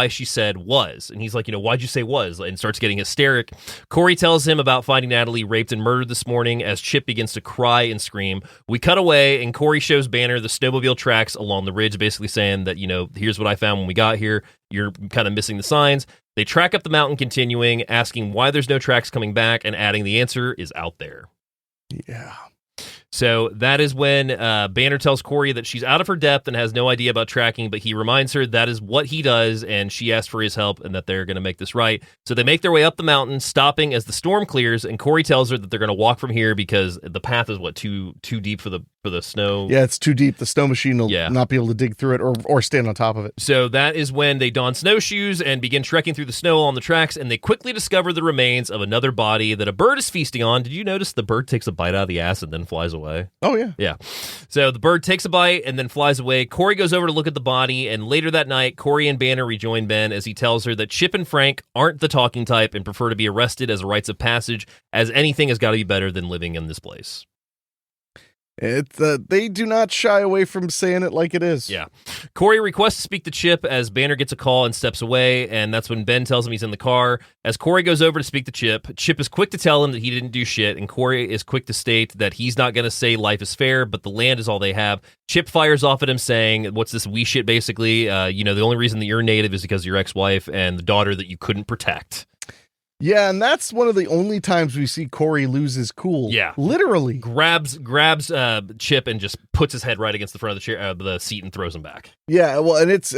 she said was. And he's like, why'd you say was? And starts getting hysteric. Corey tells him about finding Natalie raped and murdered this morning as Chip begins to cry and scream. We cut away, and Corey shows Banner the snowmobile tracks along the ridge, basically saying that, here's what I found when we got here. You're kind of missing the signs. They track up the mountain, continuing, asking why there's no tracks coming back, and adding the answer is out there. Yeah. So that is when Banner tells Corey that she's out of her depth and has no idea about tracking, but he reminds her that is what he does, and she asks for his help and that they're going to make this right. So they make their way up the mountain, stopping as the storm clears, and Corey tells her that they're going to walk from here because the path is, too deep for the snow? Yeah, it's too deep. The snow machine will not be able to dig through it or stand on top of it. So that is when they don snowshoes and begin trekking through the snow on the tracks, and they quickly discover the remains of another body that a bird is feasting on. Did you notice the bird takes a bite out of the ass and then flies away? Oh, yeah. Yeah. So the bird takes a bite and then flies away. Corey goes over to look at the body, and later that night, Corey and Banner rejoin Ben as he tells her that Chip and Frank aren't the talking type and prefer to be arrested as a rites of passage, as anything has got to be better than living in this place. They do not shy away from saying it like it is. Yeah. Corey requests to speak to Chip as Banner gets a call and steps away, and that's when Ben tells him he's in the car. As Corey goes over to speak to Chip, Chip is quick to tell him that he didn't do shit, and Corey is quick to state that he's not going to say life is fair, but the land is all they have. Chip fires off at him saying, what's this we shit, basically? The only reason that you're native is because of your ex-wife and the daughter that you couldn't protect. Yeah, and that's one of the only times we see Corey lose his cool. Yeah, literally grabs Chip and just puts his head right against the front of the chair, the seat, and throws him back. Yeah, well, and it's.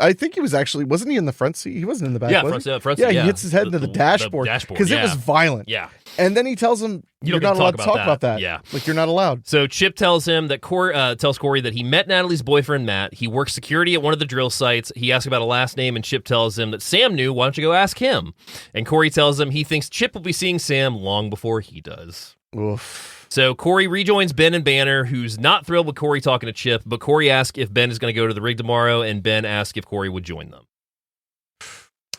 I think he was wasn't he in the front seat? He wasn't in the back. Yeah, front seat. Yeah, he hits his head into the dashboard because it was violent. Yeah. And then he tells him, you're not allowed to talk about that. Yeah. Like, you're not allowed. So Chip tells him that tells Corey that he met Natalie's boyfriend, Matt. He works security at one of the drill sites. He asks about a last name, and Chip tells him that Sam knew. Why don't you go ask him? And Corey tells him he thinks Chip will be seeing Sam long before he does. Oof. So Corey rejoins Ben and Banner, who's not thrilled with Corey talking to Chip, but Corey asks if Ben is going to go to the rig tomorrow, and Ben asks if Corey would join them.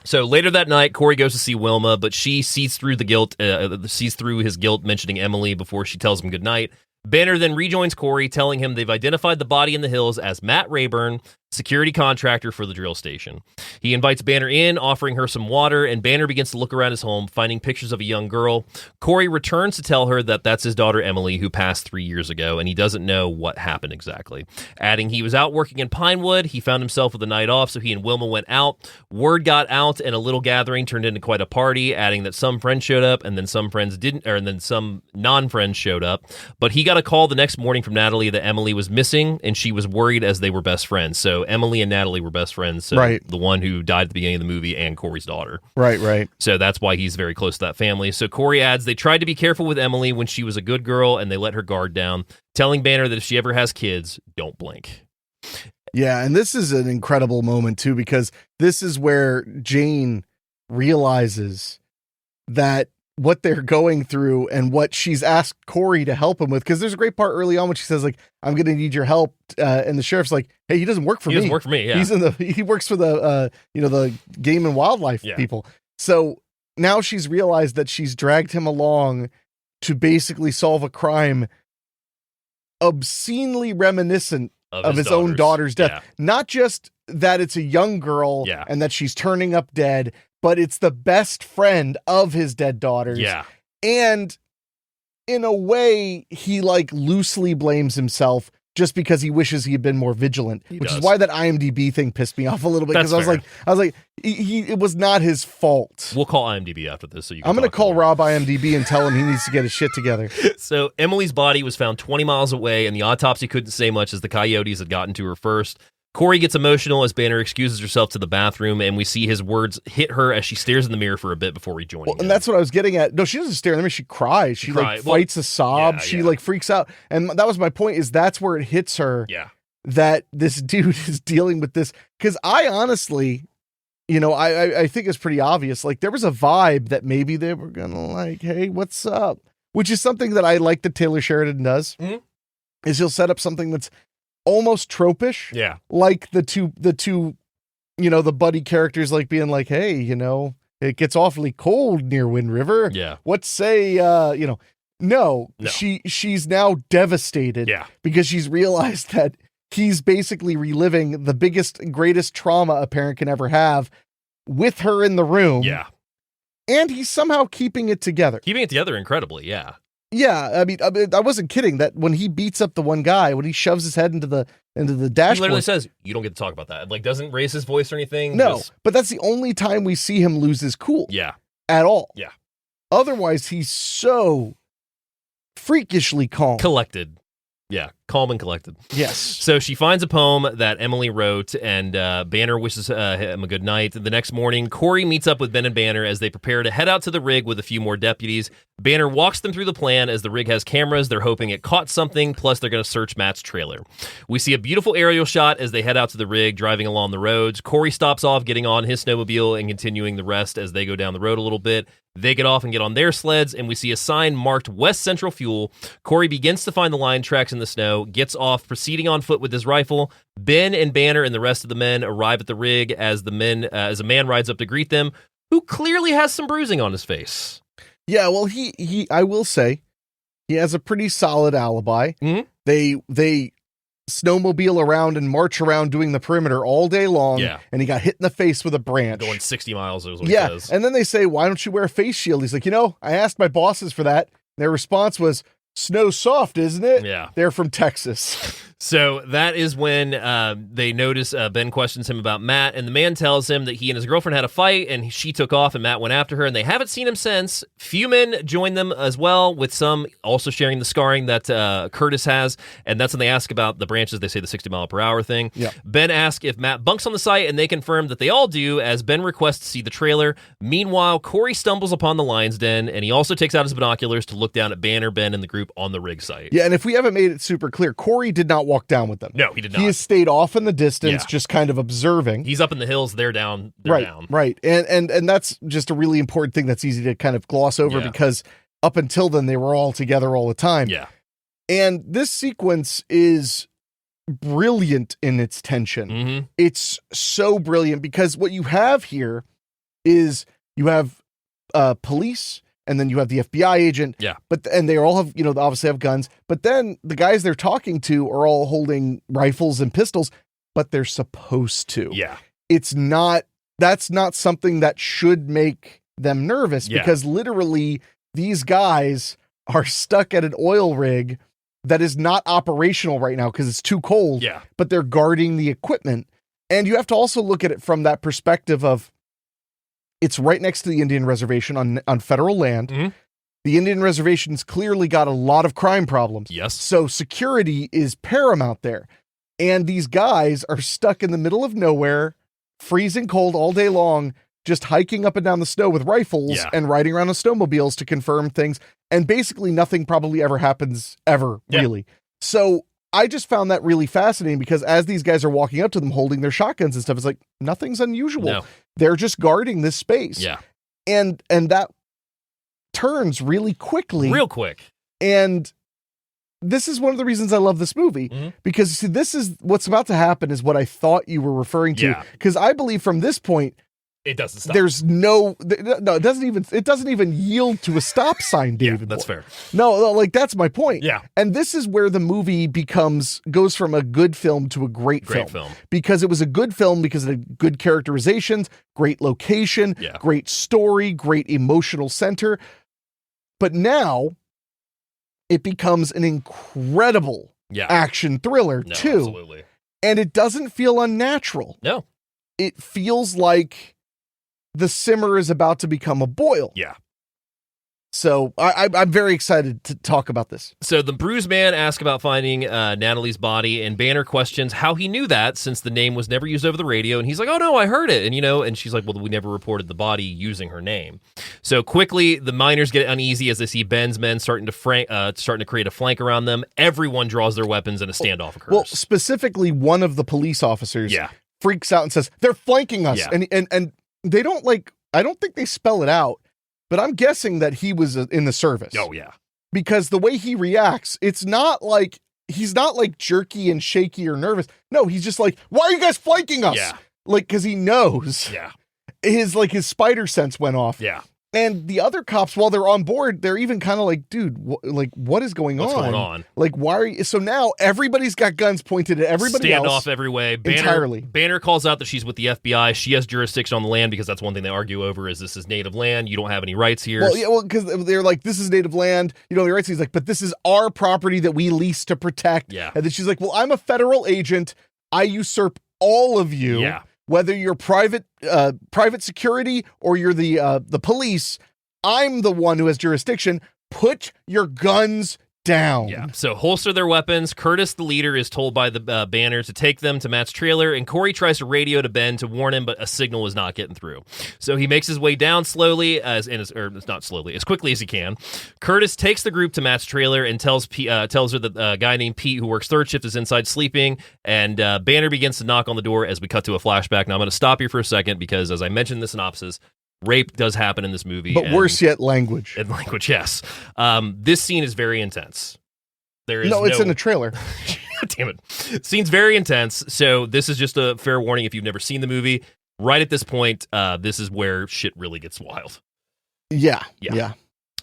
So later that night, Corey goes to see Wilma, but she sees through his guilt, mentioning Emily before she tells him goodnight. Banner then rejoins Corey, telling him they've identified the body in the hills as Matt Rayburn, security contractor for the drill station. He invites Banner in, offering her some water, and Banner begins to look around his home, finding pictures of a young girl. Corey returns to tell her that that's his daughter Emily, who passed 3 years ago, and he doesn't know what happened exactly. Adding he was out working in Pinewood, he found himself with a night off, so he and Wilma went out. Word got out, and a little gathering turned into quite a party, adding that some friends showed up, and then some friends didn't, and then some non-friends showed up. But he got a call the next morning from Natalie that Emily was missing, and she was worried as they were best friends. So Emily and Natalie were best friends. So right. The one who died at the beginning of the movie and Corey's daughter. Right. So that's why he's very close to that family. So Corey adds they tried to be careful with Emily when she was a good girl, and they let her guard down, telling Banner that if she ever has kids, don't blink. Yeah, and this is an incredible moment, too, because this is where Jane realizes that what they're going through and what she's asked Corey to help him with, because there's a great part early on when she says, like, I'm going to need your help, and the sheriff's like, hey, he doesn't work for me. He doesn't work for me, yeah. He works for the the game and wildlife people. So now she's realized that she's dragged him along to basically solve a crime obscenely reminiscent of his own daughter's death. Yeah. Not just that it's a young girl and that she's turning up dead, but it's the best friend of his dead daughters. Yeah. And in a way, he like loosely blames himself just because he wishes he had been more vigilant, which is why that IMDb thing pissed me off a little bit. Because I was like, it was not his fault. We'll call IMDb after this. So you can I'm going to call Rob IMDb and tell him he needs to get his shit together. So Emily's body was found 20 miles away, and the autopsy couldn't say much as the coyotes had gotten to her first. Corey gets emotional as Banner excuses herself to the bathroom, and we see his words hit her as she stares in the mirror for a bit before rejoining him. And that's what I was getting at. No, she doesn't stare in the mirror. She cries. She fights a sob. Yeah, she like freaks out. And that was my point, is that's where it hits her that this dude is dealing with this. Because I honestly, I think it's pretty obvious. Like, there was a vibe that maybe they were going to like, hey, what's up? Which is something that I like that Taylor Sheridan does, is he'll set up something that's almost tropish, like the two the buddy characters like being like, hey, it gets awfully cold near Wind River. Yeah. What say, no. She's now devastated because she's realized that he's basically reliving the biggest, greatest trauma a parent can ever have with her in the room. Yeah. And he's somehow keeping it together. Keeping it together incredibly, yeah. Yeah, I mean, I wasn't kidding that when he beats up the one guy, when he shoves his head into the dashboard. He literally says, you don't get to talk about that. Like, doesn't raise his voice or anything. No, but that's the only time we see him lose his cool. Yeah. At all. Yeah. Otherwise, he's so freakishly calm. Collected. Yeah, calm and collected. Yes. So she finds a poem that Emily wrote, and Banner wishes him a good night. The next morning, Corey meets up with Ben and Banner as they prepare to head out to the rig with a few more deputies. Banner walks them through the plan. As the rig has cameras, they're hoping it caught something, plus they're going to search Matt's trailer. We see a beautiful aerial shot as they head out to the rig, driving along the roads. Corey stops off, getting on his snowmobile and continuing the rest as they go down the road a little bit. They get off and get on their sleds, and we see a sign marked West Central Fuel. Corey begins to find the line tracks in the snow, gets off, proceeding on foot with his rifle. Ben and Banner and the rest of the men arrive at the rig as a man rides up to greet them, who clearly has some bruising on his face. Yeah, well, I will say, he has a pretty solid alibi. Mm-hmm. They snowmobile around and march around doing the perimeter all day long. Yeah. And he got hit in the face with a branch. Going 60 miles is what he says. And then they say, why don't you wear a face shield? He's like, I asked my bosses for that. Their response was, snow soft, isn't it? Yeah. They're from Texas. So that is when they notice Ben questions him about Matt, and the man tells him that he and his girlfriend had a fight, and she took off, and Matt went after her, and they haven't seen him since. Few men join them as well, with some also sharing the scarring that Curtis has, and that's when they ask about the branches. They say the 60-mile-per-hour thing. Yeah. Ben asks if Matt bunks on the site, and they confirm that they all do, as Ben requests to see the trailer. Meanwhile, Corey stumbles upon the lion's den, and he also takes out his binoculars to look down at Banner, Ben, and the group on the rig site. Yeah, and if we haven't made it super clear, Corey did not walk down with them. No, he did not. He has stayed off in the distance, just kind of observing. He's up in the hills, they're down. Right. And that's just a really important thing that's easy to kind of gloss over because up until then, they were all together all the time. Yeah. And this sequence is brilliant in its tension. Mm-hmm. It's so brilliant because what you have here is you have police, and then you have the FBI agent. Yeah. And they all have, obviously have guns. But then the guys they're talking to are all holding rifles and pistols, but they're supposed to. Yeah. That's not something that should make them nervous because literally these guys are stuck at an oil rig that is not operational right now because it's too cold. Yeah. But they're guarding the equipment. And you have to also look at it from that perspective of, it's right next to the Indian reservation on federal land. Mm-hmm. The Indian reservation's clearly got a lot of crime problems. Yes. So security is paramount there. And these guys are stuck in the middle of nowhere, freezing cold all day long, just hiking up and down the snow with rifles and riding around on snowmobiles to confirm things. And basically nothing probably ever happens really. So I just found that really fascinating because as these guys are walking up to them holding their shotguns and stuff, it's like nothing's unusual. No. They're just guarding this space. Yeah. And that turns really quickly. Real quick. And this is one of the reasons I love this movie because see, this is what's about to happen is what I thought you were referring to. Because I believe from this point, it doesn't stop. There's it doesn't even yield to a stop sign, David. Yeah, that's fair. No, like that's my point. Yeah. And this is where the movie goes from a good film to a great film. Because it was a good film because of the good characterizations, great location, great story, great emotional center. But now it becomes an incredible action thriller too. Absolutely. And it doesn't feel unnatural. No. It feels like the simmer is about to become a boil. Yeah. So I'm very excited to talk about this. So the bruised man asks about finding Natalie's body, and Banner questions how he knew that since the name was never used over the radio. And he's like, oh, no, I heard it. And, and she's like, well, we never reported the body using her name. So quickly, the miners get uneasy as they see Ben's men starting to create a flank around them. Everyone draws their weapons and a standoff occurs. Well, specifically, one of the police officers freaks out and says, they're flanking us. Yeah. And they don't I don't think they spell it out. But I'm guessing that he was in the service. Oh, yeah. Because the way he reacts, it's not like, he's not like jerky and shaky or nervous. No, he's just like, why are you guys flanking us? Yeah. like, because he knows. Yeah. His spider sense went off. Yeah. And the other cops, while they're on board, they're even kind of like, dude, what is going on? What's going on? Like, why are you? So now everybody's got guns pointed at everybody else. Standoff every way. Entirely. Banner calls out that she's with the FBI. She has jurisdiction on the land because that's one thing they argue over is this is native land. You don't have any rights here. Well, because they're like, this is native land. You don't have any rights. He's like, but this is our property that we lease to protect. Yeah. And then she's like, well, I'm a federal agent. I usurp all of you. Yeah. Whether you're private security or you're the police, I'm the one who has jurisdiction. Put your guns down. Yeah. So holster their weapons. Curtis, the leader, is told by the Banner to take them to Matt's trailer, and Corey tries to radio to Ben to warn him, but a signal is not getting through. So he makes his way down slowly, as quickly as he can. Curtis takes the group to Matt's trailer and tells her that a guy named Pete who works third shift is inside sleeping, and Banner begins to knock on the door as we cut to a flashback. Now I'm going to stop here for a second because, as I mentioned in the synopsis, rape does happen in this movie. But worse yet, language. And language, yes. This scene is very intense. It's in the trailer. Damn it. Scene's very intense, so this is just a fair warning if you've never seen the movie. Right at this point, this is where shit really gets wild. Yeah.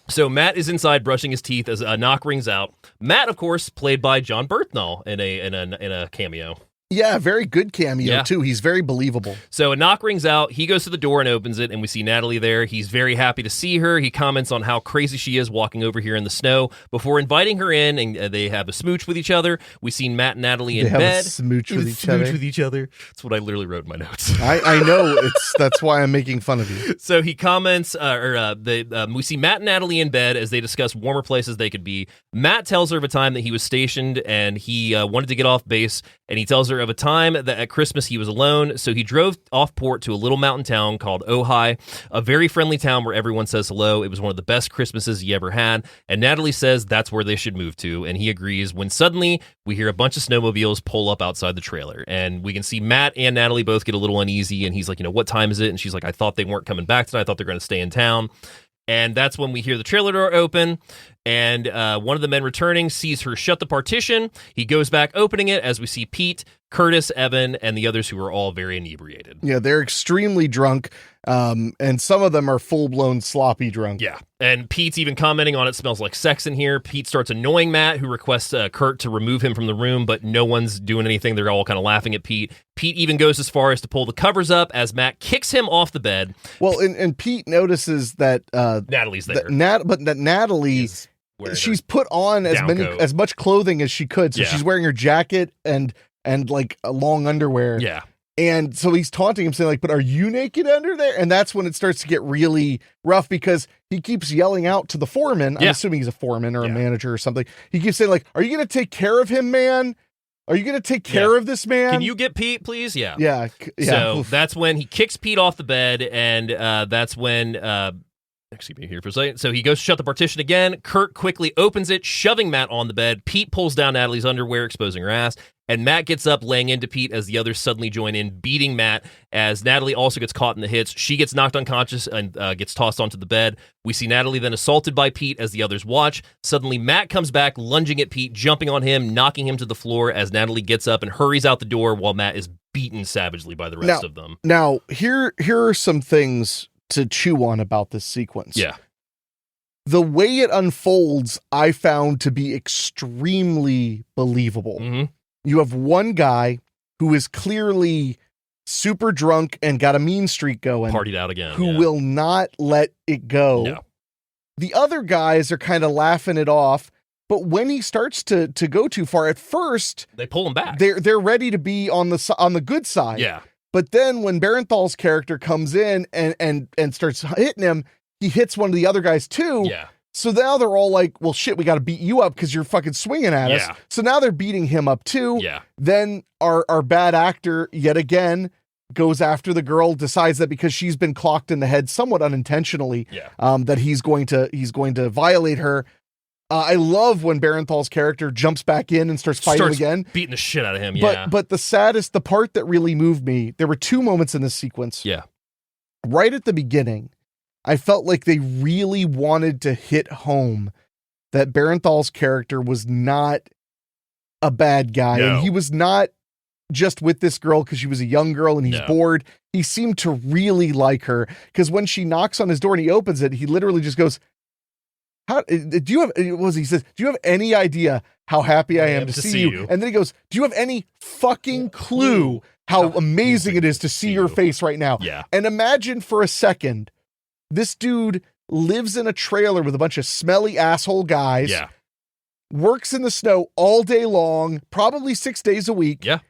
So Matt is inside brushing his teeth as a knock rings out. Matt, of course, played by John Berthnall in a cameo. Yeah, very good cameo, too. He's very believable. So a knock rings out. He goes to the door and opens it, and we see Natalie there. He's very happy to see her. He comments on how crazy she is walking over here in the snow before inviting her in, and they have a smooch with each other. We see Matt and Natalie in bed. Smooch with each other. That's what I literally wrote in my notes. I know. That's why I'm making fun of you. So he comments, we see Matt and Natalie in bed as they discuss warmer places they could be. Matt tells her of a time that he was stationed, and he wanted to get off base, and he tells her of a time that at Christmas he was alone, so he drove off port to a little mountain town called Ojai, a very friendly town where everyone says hello. It was one of the best Christmases he ever had, and Natalie says that's where they should move to, and he agrees when suddenly we hear a bunch of snowmobiles pull up outside the trailer, and we can see Matt and Natalie both get a little uneasy, and he's like, what time is it? And she's like, I thought they weren't coming back tonight. I thought they're going to stay in town. And that's when we hear the trailer door open, and one of the men returning sees her shut the partition. He goes back opening it as we see Pete, Curtis, Evan, and the others who are all very inebriated. Yeah, they're extremely drunk, and some of them are full-blown sloppy drunk. Yeah, and Pete's even commenting on it smells like sex in here. Pete starts annoying Matt, who requests Kurt to remove him from the room, but no one's doing anything. They're all kind of laughing at Pete. Pete even goes as far as to pull the covers up as Matt kicks him off the bed. Well, and Pete notices that Natalie's there. But that Natalie, she's put on as much clothing as she could. So she's wearing her jacket and like a long underwear. Yeah. And so he's taunting him, saying like, but are you naked under there? And that's when it starts to get really rough because he keeps yelling out to the foreman. I'm assuming he's a foreman or a manager or something. He keeps saying like, are you going to take care of him, man? Are you going to take care of this man? Can you get Pete, please? Yeah. Yeah. So that's when he kicks Pete off the bed, and that's when... Excuse me here for a second. So he goes to shut the partition again. Kurt quickly opens it, shoving Matt on the bed. Pete pulls down Natalie's underwear, exposing her ass. And Matt gets up, laying into Pete as the others suddenly join in, beating Matt as Natalie also gets caught in the hits. She gets knocked unconscious and gets tossed onto the bed. We see Natalie then assaulted by Pete as the others watch. Suddenly, Matt comes back, lunging at Pete, jumping on him, knocking him to the floor as Natalie gets up and hurries out the door while Matt is beaten savagely by the rest of them. Now, here are some things to chew on about this sequence. Yeah. The way it unfolds, I found to be extremely believable. Mm-hmm. You have one guy who is clearly super drunk and got a mean streak going. Partied out again. Who will not let it go. No. The other guys are kind of laughing it off, but when he starts to go too far, at first they pull him back. They're ready to be on the good side. Yeah. But then when Barenthal's character comes in and starts hitting him, he hits one of the other guys too. Yeah. So now they're all like, well, shit, we got to beat you up because you're fucking swinging at us. So now they're beating him up too. Yeah. Then our bad actor, yet again, goes after the girl, decides that because she's been clocked in the head somewhat unintentionally, that he's going to violate her. I love when Barenthal's character jumps back in and starts fighting again. Beating the shit out of him, But the part that really moved me, there were two moments in this sequence. Yeah. Right at the beginning, I felt like they really wanted to hit home that Barenthal's character was not a bad guy. No. And he was not just with this girl because she was a young girl and he's bored. He seemed to really like her because when she knocks on his door and he opens it, he literally just goes, "How do you have?" He says, "Do you have any idea how happy I am to see you?" And then he goes, "Do you have any fucking clue how amazing it is to see your face right now?" Yeah. And imagine for a second, this dude lives in a trailer with a bunch of smelly asshole guys. Yeah. Works in the snow all day long, probably 6 days a week. Yeah.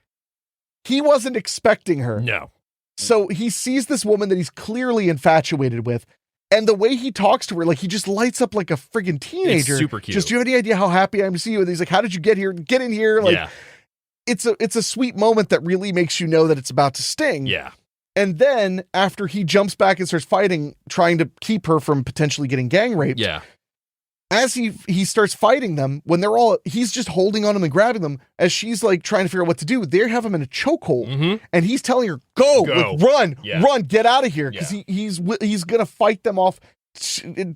He wasn't expecting her. No. So he sees this woman that he's clearly infatuated with. And the way he talks to her, like he just lights up like a friggin' teenager. It's super cute. Just, do you have any idea how happy I am to see you? And he's like, how did you get here? Get in here. Like, yeah. it's a sweet moment that really makes you know that it's about to sting. Yeah. And then after he jumps back and starts fighting, trying to keep her from potentially getting gang raped. Yeah. As he starts fighting them, when he's just holding on them and grabbing them as she's like trying to figure out what to do. They have him in a chokehold, and he's telling her, "Go, like, run, get out of here," because he's gonna fight them off,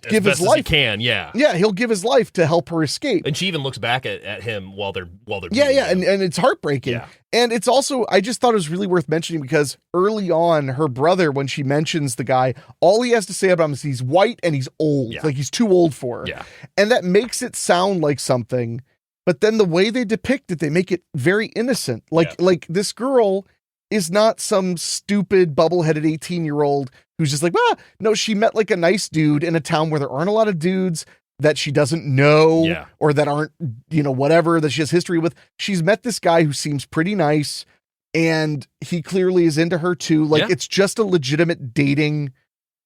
give his life. As he can, yeah, he'll give his life to help her escape. And she even looks back at him while they're and it's heartbreaking. Yeah. And it's also, I just thought it was really worth mentioning because early on, her brother, when she mentions the guy, all he has to say about him is he's white and he's old. Yeah. Like he's too old for her. Yeah. And that makes it sound like something, but then the way they depict it, they make it very innocent. Like this girl is not some stupid bubble-headed 18-year-old who's just like, no, she met like a nice dude in a town where there aren't a lot of dudes that she doesn't know or that aren't, whatever, that she has history with. She's met this guy who seems pretty nice and he clearly is into her too. Like it's just a legitimate dating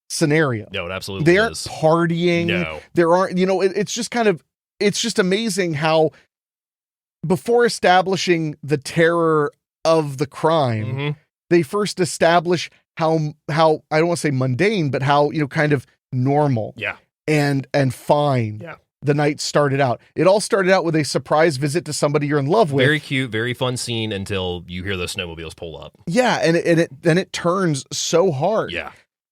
scenario. No, it absolutely They aren't is. partying. No. There aren't, it's just amazing how before establishing the terror of the crime, they first establish how I don't want to say mundane, but how, kind of normal. Yeah. And fine. Yeah. The night started out. It all started out with a surprise visit to somebody you're in love with. Very cute, very fun scene until you hear those snowmobiles pull up. Yeah, and it turns so hard. Yeah.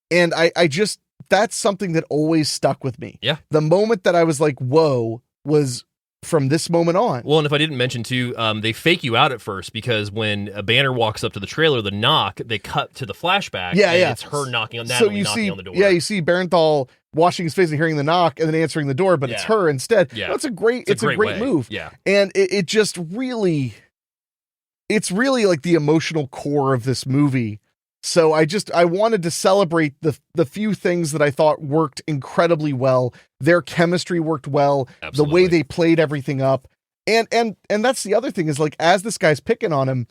And I just, that's something that always stuck with me. Yeah. The moment that I was like, whoa, was from this moment on. Well, and if I didn't mention too, they fake you out at first because when a Banner walks up to the trailer, the knock, they cut to the flashback. Yeah, and it's her knocking on Natalie knocking on the door. Yeah, you see Barenthal washing his face and hearing the knock and then answering the door, but it's her instead. Yeah. It's a great move. Yeah. And it just really, it's really like the emotional core of this movie. So I wanted to celebrate the few things that I thought worked incredibly well. Their chemistry worked well. Absolutely. The way they played everything up. And that's the other thing is like, as this guy's picking on him,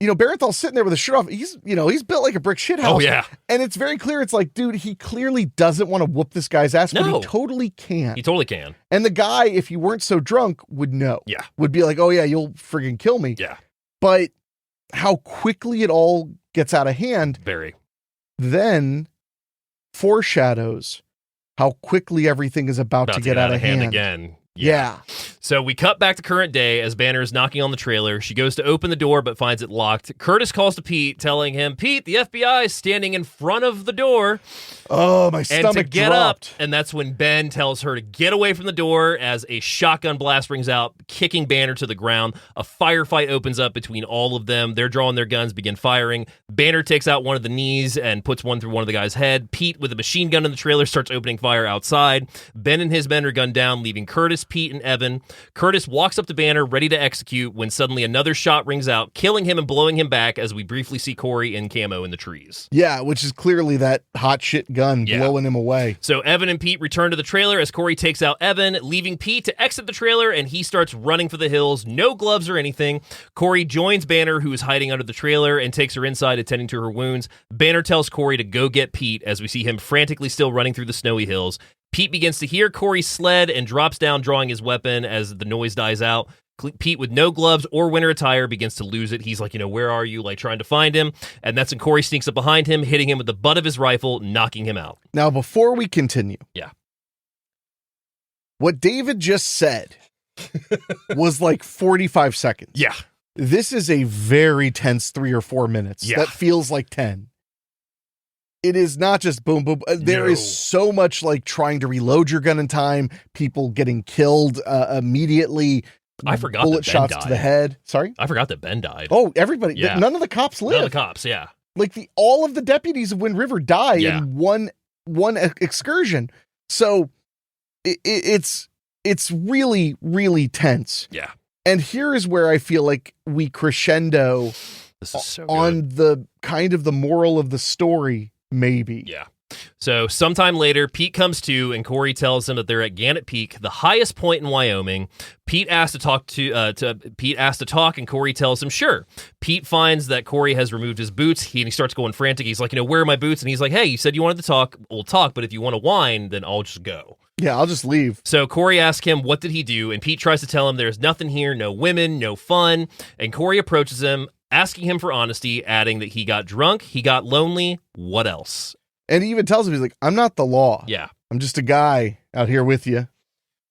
Barenthal's sitting there with his shirt off. He's built like a brick shit house. Oh, yeah. And it's very clear. It's like, dude, he clearly doesn't want to whoop this guy's ass, but No. he totally can. He totally can. And the guy, if he weren't so drunk, would know. Yeah. Would be like, oh yeah, you'll friggin' kill me. Yeah. But how quickly it all gets out of hand Very. then foreshadows how quickly everything is about to get out of hand again. Yeah. So we cut back to current day as Banner is knocking on the trailer. She goes to open the door but finds it locked. Curtis calls to Pete, telling him, "Pete, the FBI is standing in front of the door." Oh, my stomach and to get dropped. up, and that's when Ben tells her to get away from the door as a shotgun blast rings out, kicking Banner to the ground. A firefight opens up between all of them. They're drawing their guns, begin firing. Banner takes out one of the knees and puts one through one of the guy's head. Pete, with a machine gun in the trailer, starts opening fire outside. Ben and his men are gunned down, leaving Curtis, Pete, and Evan. Curtis walks up to Banner, ready to execute, when suddenly another shot rings out, killing him and blowing him back as we briefly see Corey in camo in the trees. Yeah, which is clearly that hot shit gun blowing him away. So Evan and Pete return to the trailer as Corey takes out Evan, leaving Pete to exit the trailer, and he starts running for the hills, no gloves or anything. Corey joins Banner, who is hiding under the trailer, and takes her inside, attending to her wounds. Banner tells Corey to go get Pete as we see him frantically still running through the snowy hills. Pete begins to hear Corey's sled and drops down, drawing his weapon as the noise dies out. Pete, with no gloves or winter attire, begins to lose it. He's like, where are you? Like, trying to find him. And that's when Corey sneaks up behind him, hitting him with the butt of his rifle, knocking him out. Now, before we continue. Yeah. What David just said was like 45 seconds. Yeah. This is a very tense 3 or 4 minutes. Yeah. That feels like 10. It is not just boom, boom. There is so much like trying to reload your gun in time, people getting killed immediately. I forgot bullet that Ben shots to the died. head. Sorry? I forgot that Ben died. Oh, everybody. Yeah. None of the cops live. None of the cops, yeah. Like all of the deputies of Wind River die in one excursion. So it's really, really tense. Yeah. And here is where I feel like we crescendo This is so on the kind of the moral of the story, maybe. Yeah. So sometime later, Pete comes to, and Corey tells him that they're at Gannett Peak, the highest point in Wyoming. Pete asks to talk, and Corey tells him sure. Pete finds that Corey has removed his boots. He starts going frantic. He's like, where are my boots? And he's like, hey, you said you wanted to talk. We'll talk, but if you want to whine, then I'll just go. Yeah, I'll just leave. So Corey asks him, what did he do? And Pete tries to tell him there's nothing here, no women, no fun. And Corey approaches him, asking him for honesty, adding that he got drunk, he got lonely. What else? And he even tells him, he's like, I'm not the law. Yeah. I'm just a guy out here with you.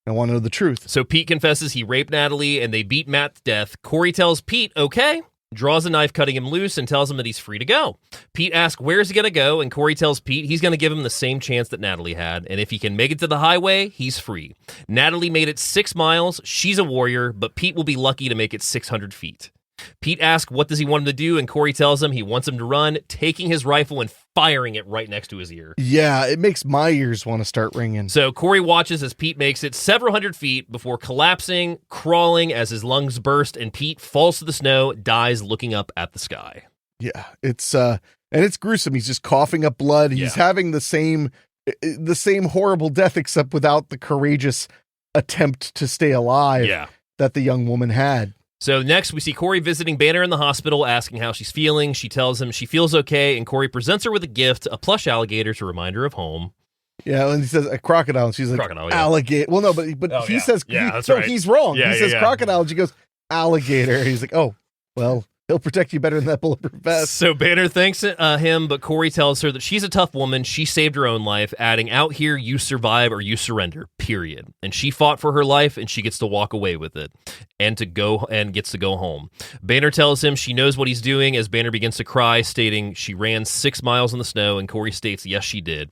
I want to know the truth. So Pete confesses he raped Natalie and they beat Matt to death. Corey tells Pete, okay, draws a knife cutting him loose and tells him that he's free to go. Pete asks where's he going to go, and Corey tells Pete he's going to give him the same chance that Natalie had, and if he can make it to the highway, he's free. Natalie made it 6 miles. She's a warrior, but Pete will be lucky to make it 600 feet. Pete asks what does he want him to do, and Corey tells him he wants him to run, taking his rifle and firing it right next to his ear. Yeah, it makes my ears want to start ringing. So Corey watches as Pete makes it several hundred feet before collapsing, crawling as his lungs burst, and Pete falls to the snow, dies looking up at the sky. Yeah, it's and it's gruesome. He's just coughing up blood. He's having the same horrible death, except without the courageous attempt to stay alive that the young woman had. So next, we see Corey visiting Banner in the hospital, asking how she's feeling. She tells him she feels okay, and Corey presents her with a gift, a plush alligator to remind her of home. Yeah, and he says a crocodile, and she's like, alligator. Well, no, but he says, right. He's wrong. He says crocodile, and she goes, alligator. And he's like, oh, well, he'll protect you better than that bulletproof vest. So Banner thanks him, but Corey tells her that she's a tough woman. She saved her own life, adding, out here, you survive or you surrender, period. And she fought for her life, and she gets to walk away with it and gets to go home. Banner tells him she knows what he's doing as Banner begins to cry, stating she ran 6 miles in the snow, and Corey states, yes, she did.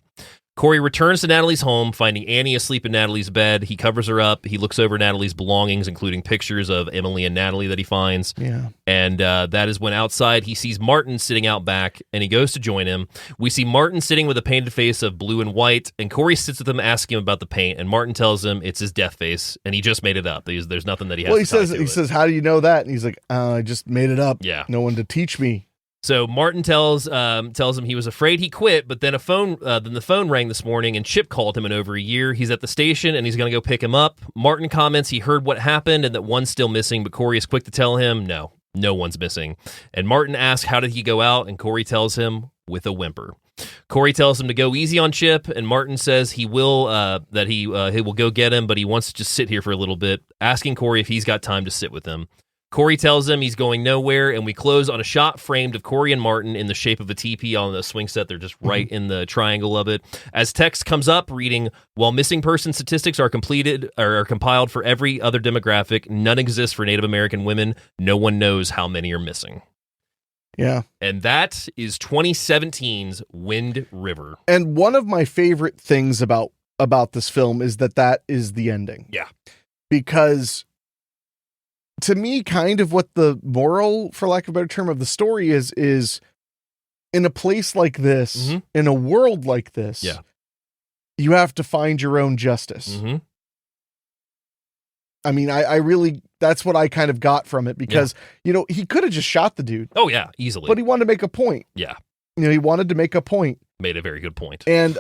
Corey returns to Natalie's home, finding Annie asleep in Natalie's bed. He covers her up. He looks over Natalie's belongings, including pictures of Emily and Natalie that he finds. Yeah. And that is when outside he sees Martin sitting out back, and he goes to join him. We see Martin sitting with a painted face of blue and white, and Corey sits with him asking him about the paint, and Martin tells him it's his death face, and he just made it up. There's nothing that he has to tie to he says, how do you know that? And he's like, I just made it up. Yeah. No one to teach me. So Martin tells him he was afraid he quit, but then the phone rang this morning, and Chip called him in over a year. He's at the station, and he's going to go pick him up. Martin comments he heard what happened and that one's still missing, but Corey is quick to tell him, no one's missing. And Martin asks how did he go out, and Corey tells him with a whimper. Corey tells him to go easy on Chip, and Martin says he will he will go get him, but he wants to just sit here for a little bit, asking Corey if he's got time to sit with him. Corey tells him he's going nowhere, and we close on a shot framed of Corey and Martin in the shape of a teepee on the swing set. They're just right in the triangle of it. As text comes up reading, while missing person statistics are compiled for every other demographic, none exist for Native American women. No one knows how many are missing. Yeah. And that is 2017's Wind River. And one of my favorite things about this film is that is the ending. Yeah. Because to me, kind of what the moral, for lack of a better term, of the story is in a place like this, in a world like this, you have to find your own justice. Mm-hmm. I mean, I really, that's what I kind of got from it because, he could have just shot the dude. Oh, yeah, easily. But he wanted to make a point. Yeah. He wanted to make a point. Made a very good point. And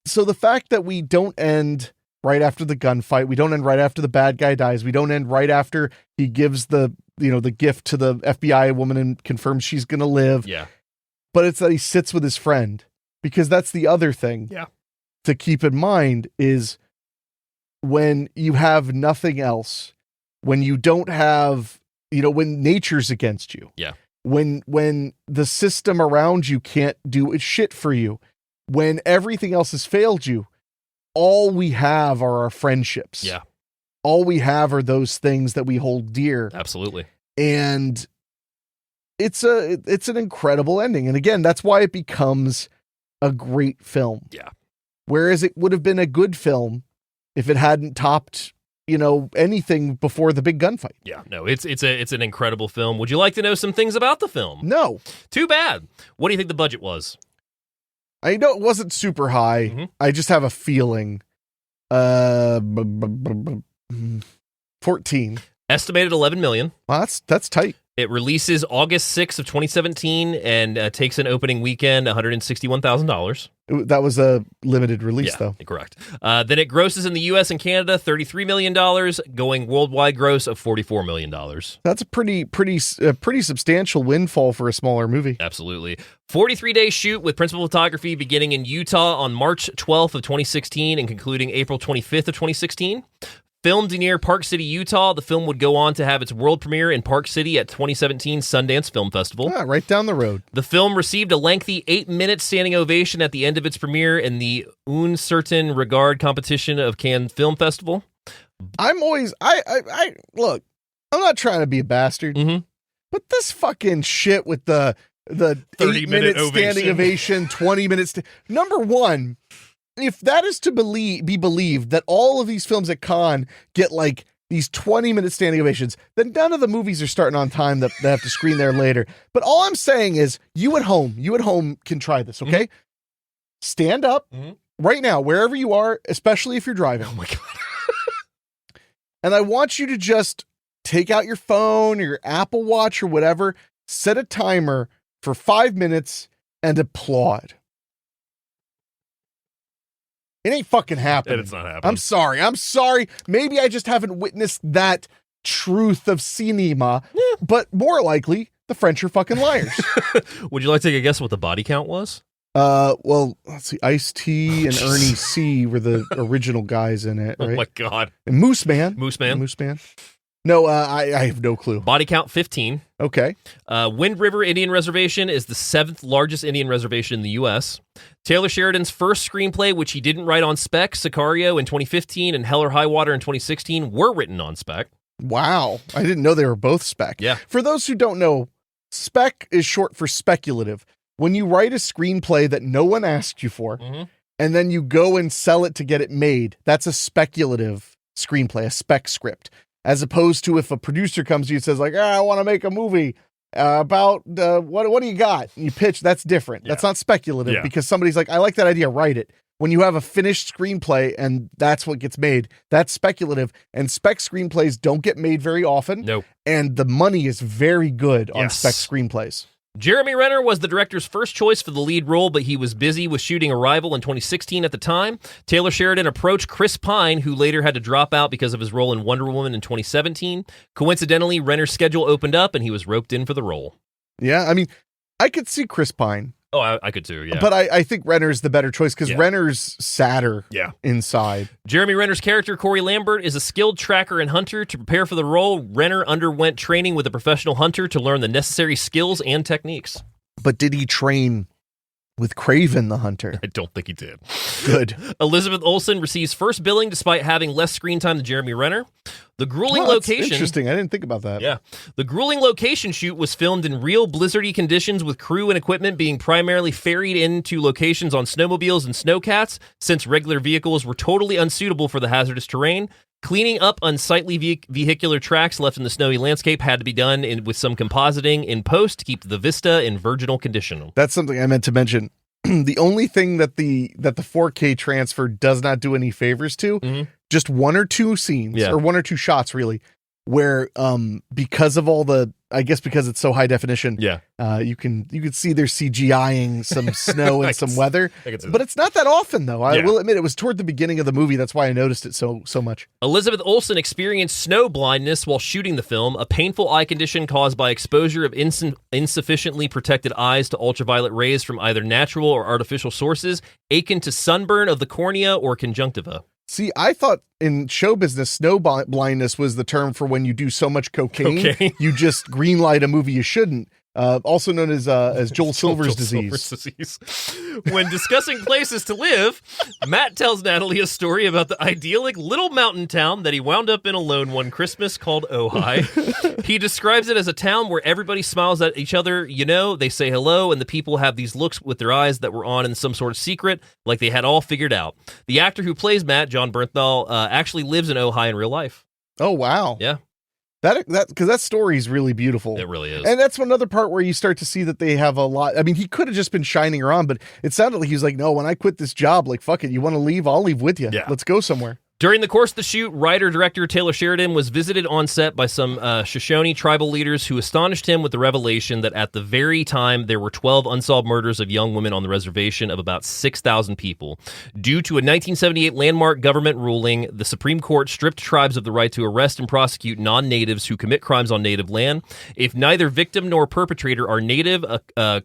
so the fact that we don't end right after the gunfight, we don't end right after the bad guy dies, we don't end right after he gives the gift to the FBI woman and confirms she's going to live. Yeah. But it's that he sits with his friend, because that's the other thing to keep in mind is when you have nothing else, when you don't have, when nature's against you. Yeah. When the system around you can't do shit for you, when everything else has failed you, all we have are our friendships. Yeah. All we have are those things that we hold dear. Absolutely. And it's an incredible ending. And again, that's why it becomes a great film. Yeah. Whereas it would have been a good film if it hadn't topped, anything before the big gunfight. Yeah, no, it's an incredible film. Would you like to know some things about the film? No. Too bad. What do you think the budget was? I know it wasn't super high. Mm-hmm. I just have a feeling. 14. Estimated $11 million. Well, that's tight. It releases August 6th of 2017 and takes an opening weekend $161,000. That was a limited release, though. Correct. Then it grosses in the U.S. and Canada $33 million, going worldwide gross of $44 million. That's a pretty substantial windfall for a smaller movie. Absolutely. 43-day shoot with principal photography beginning in Utah on March 12th of 2016 and concluding April 25th of 2016. Filmed near Park City, Utah, the film would go on to have its world premiere in Park City at 2017 Sundance Film Festival. Right down the road. The film received a lengthy 8-minute standing ovation at the end of its premiere in the Un Certain Regard competition of Cannes Film Festival. I'm always, look, I'm not trying to be a bastard, but this fucking shit with the 30-minute standing ovation, 20 minutes. Number one, if that is to be believed that all of these films at Cannes get like these 20-minute standing ovations, then none of the movies are starting on time that they have to screen there later. But all I'm saying is you at home can try this, okay? Stand up right now, wherever you are, especially if you're driving. Oh my God. And I want you to just take out your phone or your Apple Watch or whatever, set a timer for 5 minutes and applaud. It ain't fucking happening. It's not happening. I'm sorry. Maybe I just haven't witnessed that truth of cinema, but more likely, the French are fucking liars. Would you like to take a guess what the body count was? Well, let's see. Ice-T and Ernie C were the original guys in it, right? Oh my God. And Moose Man. No, I have no clue. Body count 15. Okay. Wind River Indian Reservation is the 7th largest Indian reservation in the U.S. Taylor Sheridan's first screenplay, which he didn't write on spec, Sicario in 2015 and Hell or High Water in 2016, were written on spec. Wow. I didn't know they were both spec. Yeah. For those who don't know, spec is short for speculative. When you write a screenplay that no one asked you for, and then you go and sell it to get it made, that's a speculative screenplay, a spec script. As opposed to if a producer comes to you and says like, I want to make a movie about what do you got? And you pitch, that's different. That's not speculative because somebody's like, I like that idea, write it. When you have a finished screenplay and that's what gets made, that's speculative. And spec screenplays don't get made very often. No. And the money is very good on spec screenplays. Jeremy Renner was the director's first choice for the lead role, but he was busy with shooting Arrival in 2016 at the time. Taylor Sheridan approached Chris Pine, who later had to drop out because of his role in Wonder Woman in 2017. Coincidentally, Renner's schedule opened up and he was roped in for the role. Yeah, I mean, I could see Chris Pine. Oh, I could too, yeah. But I think Renner's the better choice because Renner's sadder inside. Jeremy Renner's character, Corey Lambert, is a skilled tracker and hunter. To prepare for the role, Renner underwent training with a professional hunter to learn the necessary skills and techniques. But did he train with Craven the Hunter? I don't think he did. Good. Elizabeth Olsen receives first billing despite having less screen time than Jeremy Renner. The grueling location... Interesting. I didn't think about that. Yeah. The grueling location shoot was filmed in real blizzardy conditions with crew and equipment being primarily ferried into locations on snowmobiles and snowcats since regular vehicles were totally unsuitable for the hazardous terrain. Cleaning up unsightly vehicular tracks left in the snowy landscape had to be done with some compositing in post to keep the vista in virginal condition. That's something I meant to mention. The only thing that the 4K transfer does not do any favors to, just one or two scenes or one or two shots really, where because of all the, I guess because it's so high definition, you can see they're CGIing some snow and some weather, but it's not that often though. I will admit it was toward the beginning of the movie. That's why I noticed it so much. Elizabeth Olsen experienced snow blindness while shooting the film, a painful eye condition caused by exposure of insufficiently protected eyes to ultraviolet rays from either natural or artificial sources, akin to sunburn of the cornea or conjunctiva. See, I thought in show business, snow blindness was the term for when you do so much cocaine, you just greenlight a movie you shouldn't. also known as Joel Silver's disease. When discussing places to live, Matt tells Natalie a story about the idyllic little mountain town that he wound up in alone one Christmas called Ojai. He describes it as a town where everybody smiles at each other, they say hello, and the people have these looks with their eyes that were on in some sort of secret, like they had all figured out. The actor who plays Matt, John Bernthal, actually lives in Ojai in real life. Oh, wow. Yeah. Because that story is really beautiful. It really is. And that's one other part where you start to see that they have a lot. I mean, he could have just been shining her on, but it sounded like he was like, no, when I quit this job, like, fuck it. You want to leave? I'll leave with you. Yeah. Let's go somewhere. During the course of the shoot, writer-director Taylor Sheridan was visited on set by some Shoshone tribal leaders who astonished him with the revelation that at the very time there were 12 unsolved murders of young women on the reservation of about 6,000 people. Due to a 1978 landmark government ruling, the Supreme Court stripped tribes of the right to arrest and prosecute non-natives who commit crimes on native land. If neither victim nor perpetrator are native, a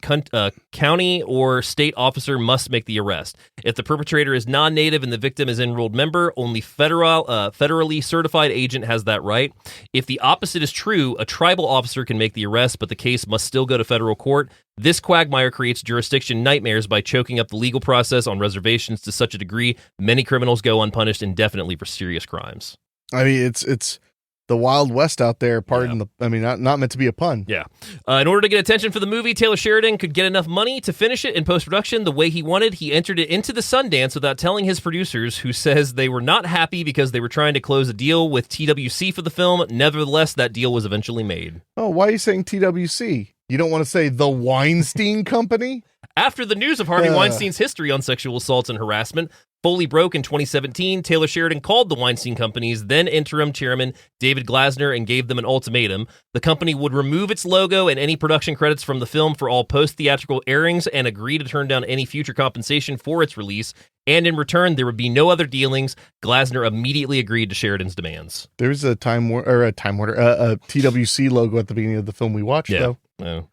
county or state officer must make the arrest. If the perpetrator is non-native and the victim is enrolled member, only federally certified agent has that right. If the opposite is true, a tribal officer can make the arrest, but the case must still go to federal court. This quagmire creates jurisdiction nightmares by choking up the legal process on reservations to such a degree many criminals go unpunished indefinitely for serious crimes. I mean, it's the Wild West out there, not meant to be a pun. Yeah. In order to get attention for the movie, Taylor Sheridan could get enough money to finish it in post-production the way he wanted. He entered it into the Sundance without telling his producers, who says they were not happy because they were trying to close a deal with TWC for the film. Nevertheless, that deal was eventually made. Oh, why are you saying TWC? You don't want to say the Weinstein Company? After the news of Harvey Weinstein's history on sexual assaults and harassment fully broke in 2017, Taylor Sheridan called the Weinstein Company's then interim chairman, David Glasner, and gave them an ultimatum. The company would remove its logo and any production credits from the film for all post-theatrical airings and agree to turn down any future compensation for its release. And in return, there would be no other dealings. Glasner immediately agreed to Sheridan's demands. There's a TWC logo at the beginning of the film we watched, though. No.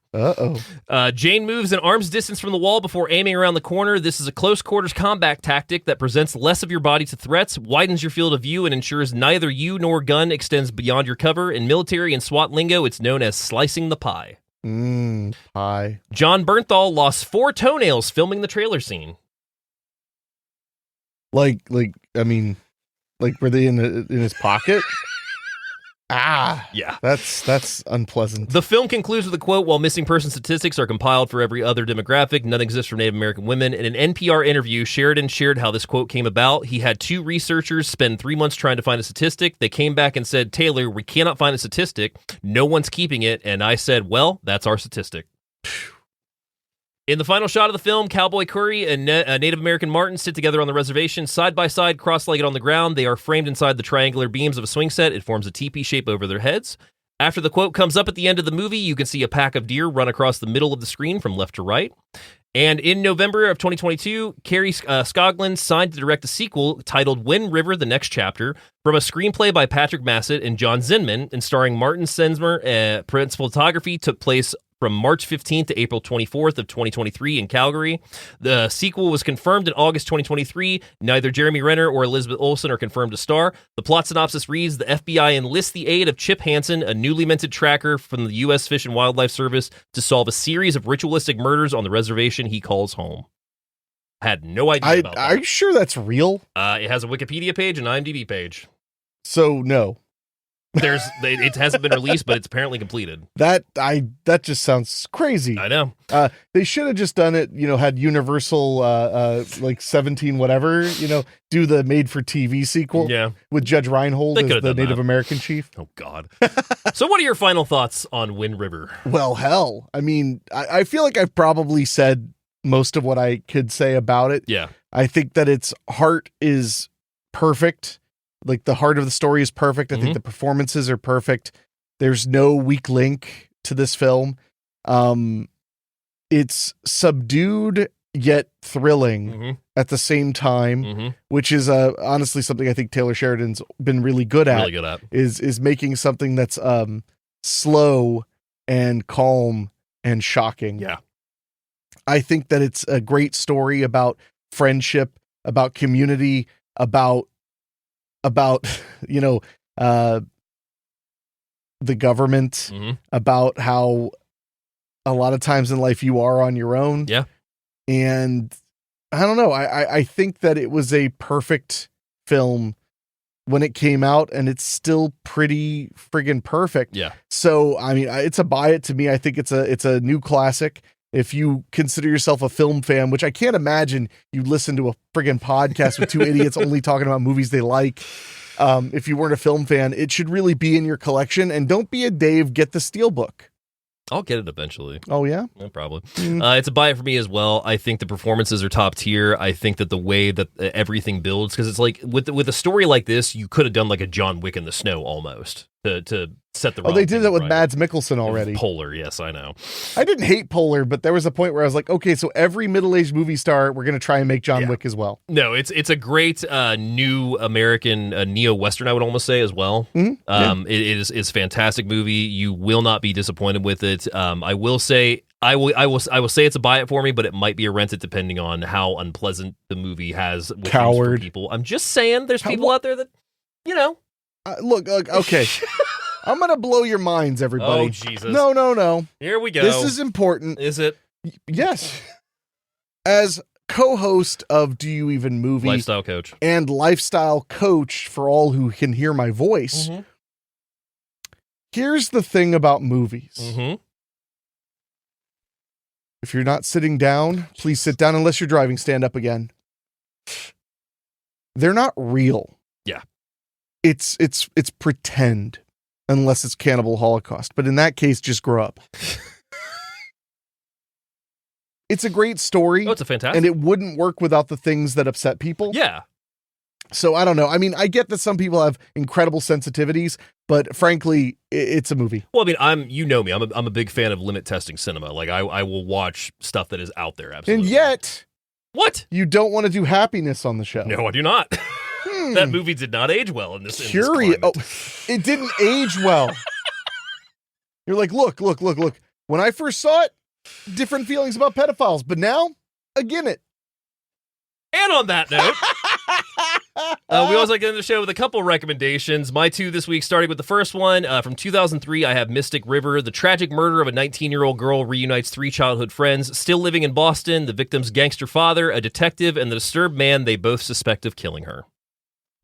Jane moves an arm's distance from the wall before aiming around the corner. This is a close quarters combat tactic that presents less of your body to threats, widens your field of view, and ensures neither you nor gun extends beyond your cover. In military and SWAT lingo, it's known as slicing the pie. Pie. John Bernthal lost 4 toenails filming the trailer scene. Like were they in his pocket? Yeah. That's unpleasant. The film concludes with a quote, while missing person statistics are compiled for every other demographic, none exists for Native American women. In an NPR interview, Sheridan shared how this quote came about. He had 2 researchers spend 3 months trying to find a statistic. They came back and said, Taylor, we cannot find a statistic. No one's keeping it. And I said, well, that's our statistic. In the final shot of the film, Cowboy Curry and Native American Martin sit together on the reservation, side by side, cross-legged on the ground. They are framed inside the triangular beams of a swing set. It forms a teepee shape over their heads. After the quote comes up at the end of the movie, you can see a pack of deer run across the middle of the screen from left to right. And in November of 2022, Carrie Scoglin signed to direct a sequel titled Wind River, The Next Chapter, from a screenplay by Patrick Massett and John Zinman, and starring Martin Sensmer. Principal photography took place from March 15th to April 24th of 2023 in Calgary. The sequel was confirmed in August 2023. Neither Jeremy Renner or Elizabeth Olsen are confirmed to star. The plot synopsis reads, the FBI enlists the aid of Chip Hansen, a newly minted tracker from the U.S. Fish and Wildlife Service, to solve a series of ritualistic murders on the reservation he calls home. Had no idea about that. Are you sure that's real? It has a Wikipedia page and IMDb page. So, no. It hasn't been released, but it's apparently completed. That just sounds crazy. I know. They should have just done it, had Universal like 17 whatever, do the made for TV sequel. Yeah. With Judge Reinhold as the Native American chief. Oh God. So what are your final thoughts on Wind River? Well, hell. I mean, I feel like I've probably said most of what I could say about it. Yeah. I think that its heart is perfect. Like the heart of the story is perfect. I think the performances are perfect. There's no weak link to this film. It's subdued yet thrilling at the same time, which is honestly something I think Taylor Sheridan's been really good at. Really good at is making something that's slow and calm and shocking. Yeah. I think that it's a great story about friendship, about community, about the government, about how a lot of times in life you are on your own. Yeah. And I don't know. I think that it was a perfect film when it came out, and it's still pretty friggin' perfect. Yeah. So, I mean, it's a buy it to me. I think it's a new classic. If you consider yourself a film fan, which I can't imagine you listen to a friggin' podcast with two idiots only talking about movies they like. If you weren't a film fan, it should really be in your collection. And don't be a Dave, get the Steelbook. I'll get it eventually. Oh, yeah? Yeah, probably. It's a buy it for me as well. I think the performances are top tier. I think that the way that everything builds, because it's like with a story like this, you could have done like a John Wick in the snow almost to set the. Oh, they did that with Mads Mikkelsen already. Polar, yes, I know. I didn't hate Polar, but there was a point where I was like, okay, so every middle-aged movie star, we're going to try and make John Wick as well. No, it's a great new American neo-Western, I would almost say, as well. Mm-hmm. It is fantastic movie. You will not be disappointed with it. I will say say it's a buy it for me, but it might be a rent it depending on how unpleasant the movie has with Coward. For people. I'm just saying, there's people out there that, you know. Look, okay. I'm going to blow your minds, everybody. Oh, Jesus. No. Here we go. This is important. Is it? Yes. As co-host of Do You Even Movie? Lifestyle coach. And lifestyle coach for all who can hear my voice. Mm-hmm. Here's the thing about movies. Mm-hmm. If you're not sitting down, please sit down unless you're driving. Stand up again. They're not real. Yeah. It's pretend, unless it's Cannibal Holocaust. But in that case, just grow up. It's a great story. Oh, it's a fantastic. And it wouldn't work without the things that upset people. Yeah. So I don't know. I mean, I get that some people have incredible sensitivities, but frankly, it's a movie. Well, I mean, I'm a big fan of limit testing cinema. Like I will watch stuff that is out there. Absolutely. And yet, what? You don't want to do happiness on the show. No, I do not. That movie did not age well in this. Curious. Oh, it didn't age well. You're like, look. When I first saw it, different feelings about pedophiles, but now, again it. And on that note, we always like to end the show with a couple recommendations. My two this week, starting with the first one. From 2003, I have Mystic River. The tragic murder of a 19-year-old girl reunites three childhood friends still living in Boston, the victim's gangster father, a detective, and the disturbed man they both suspect of killing her.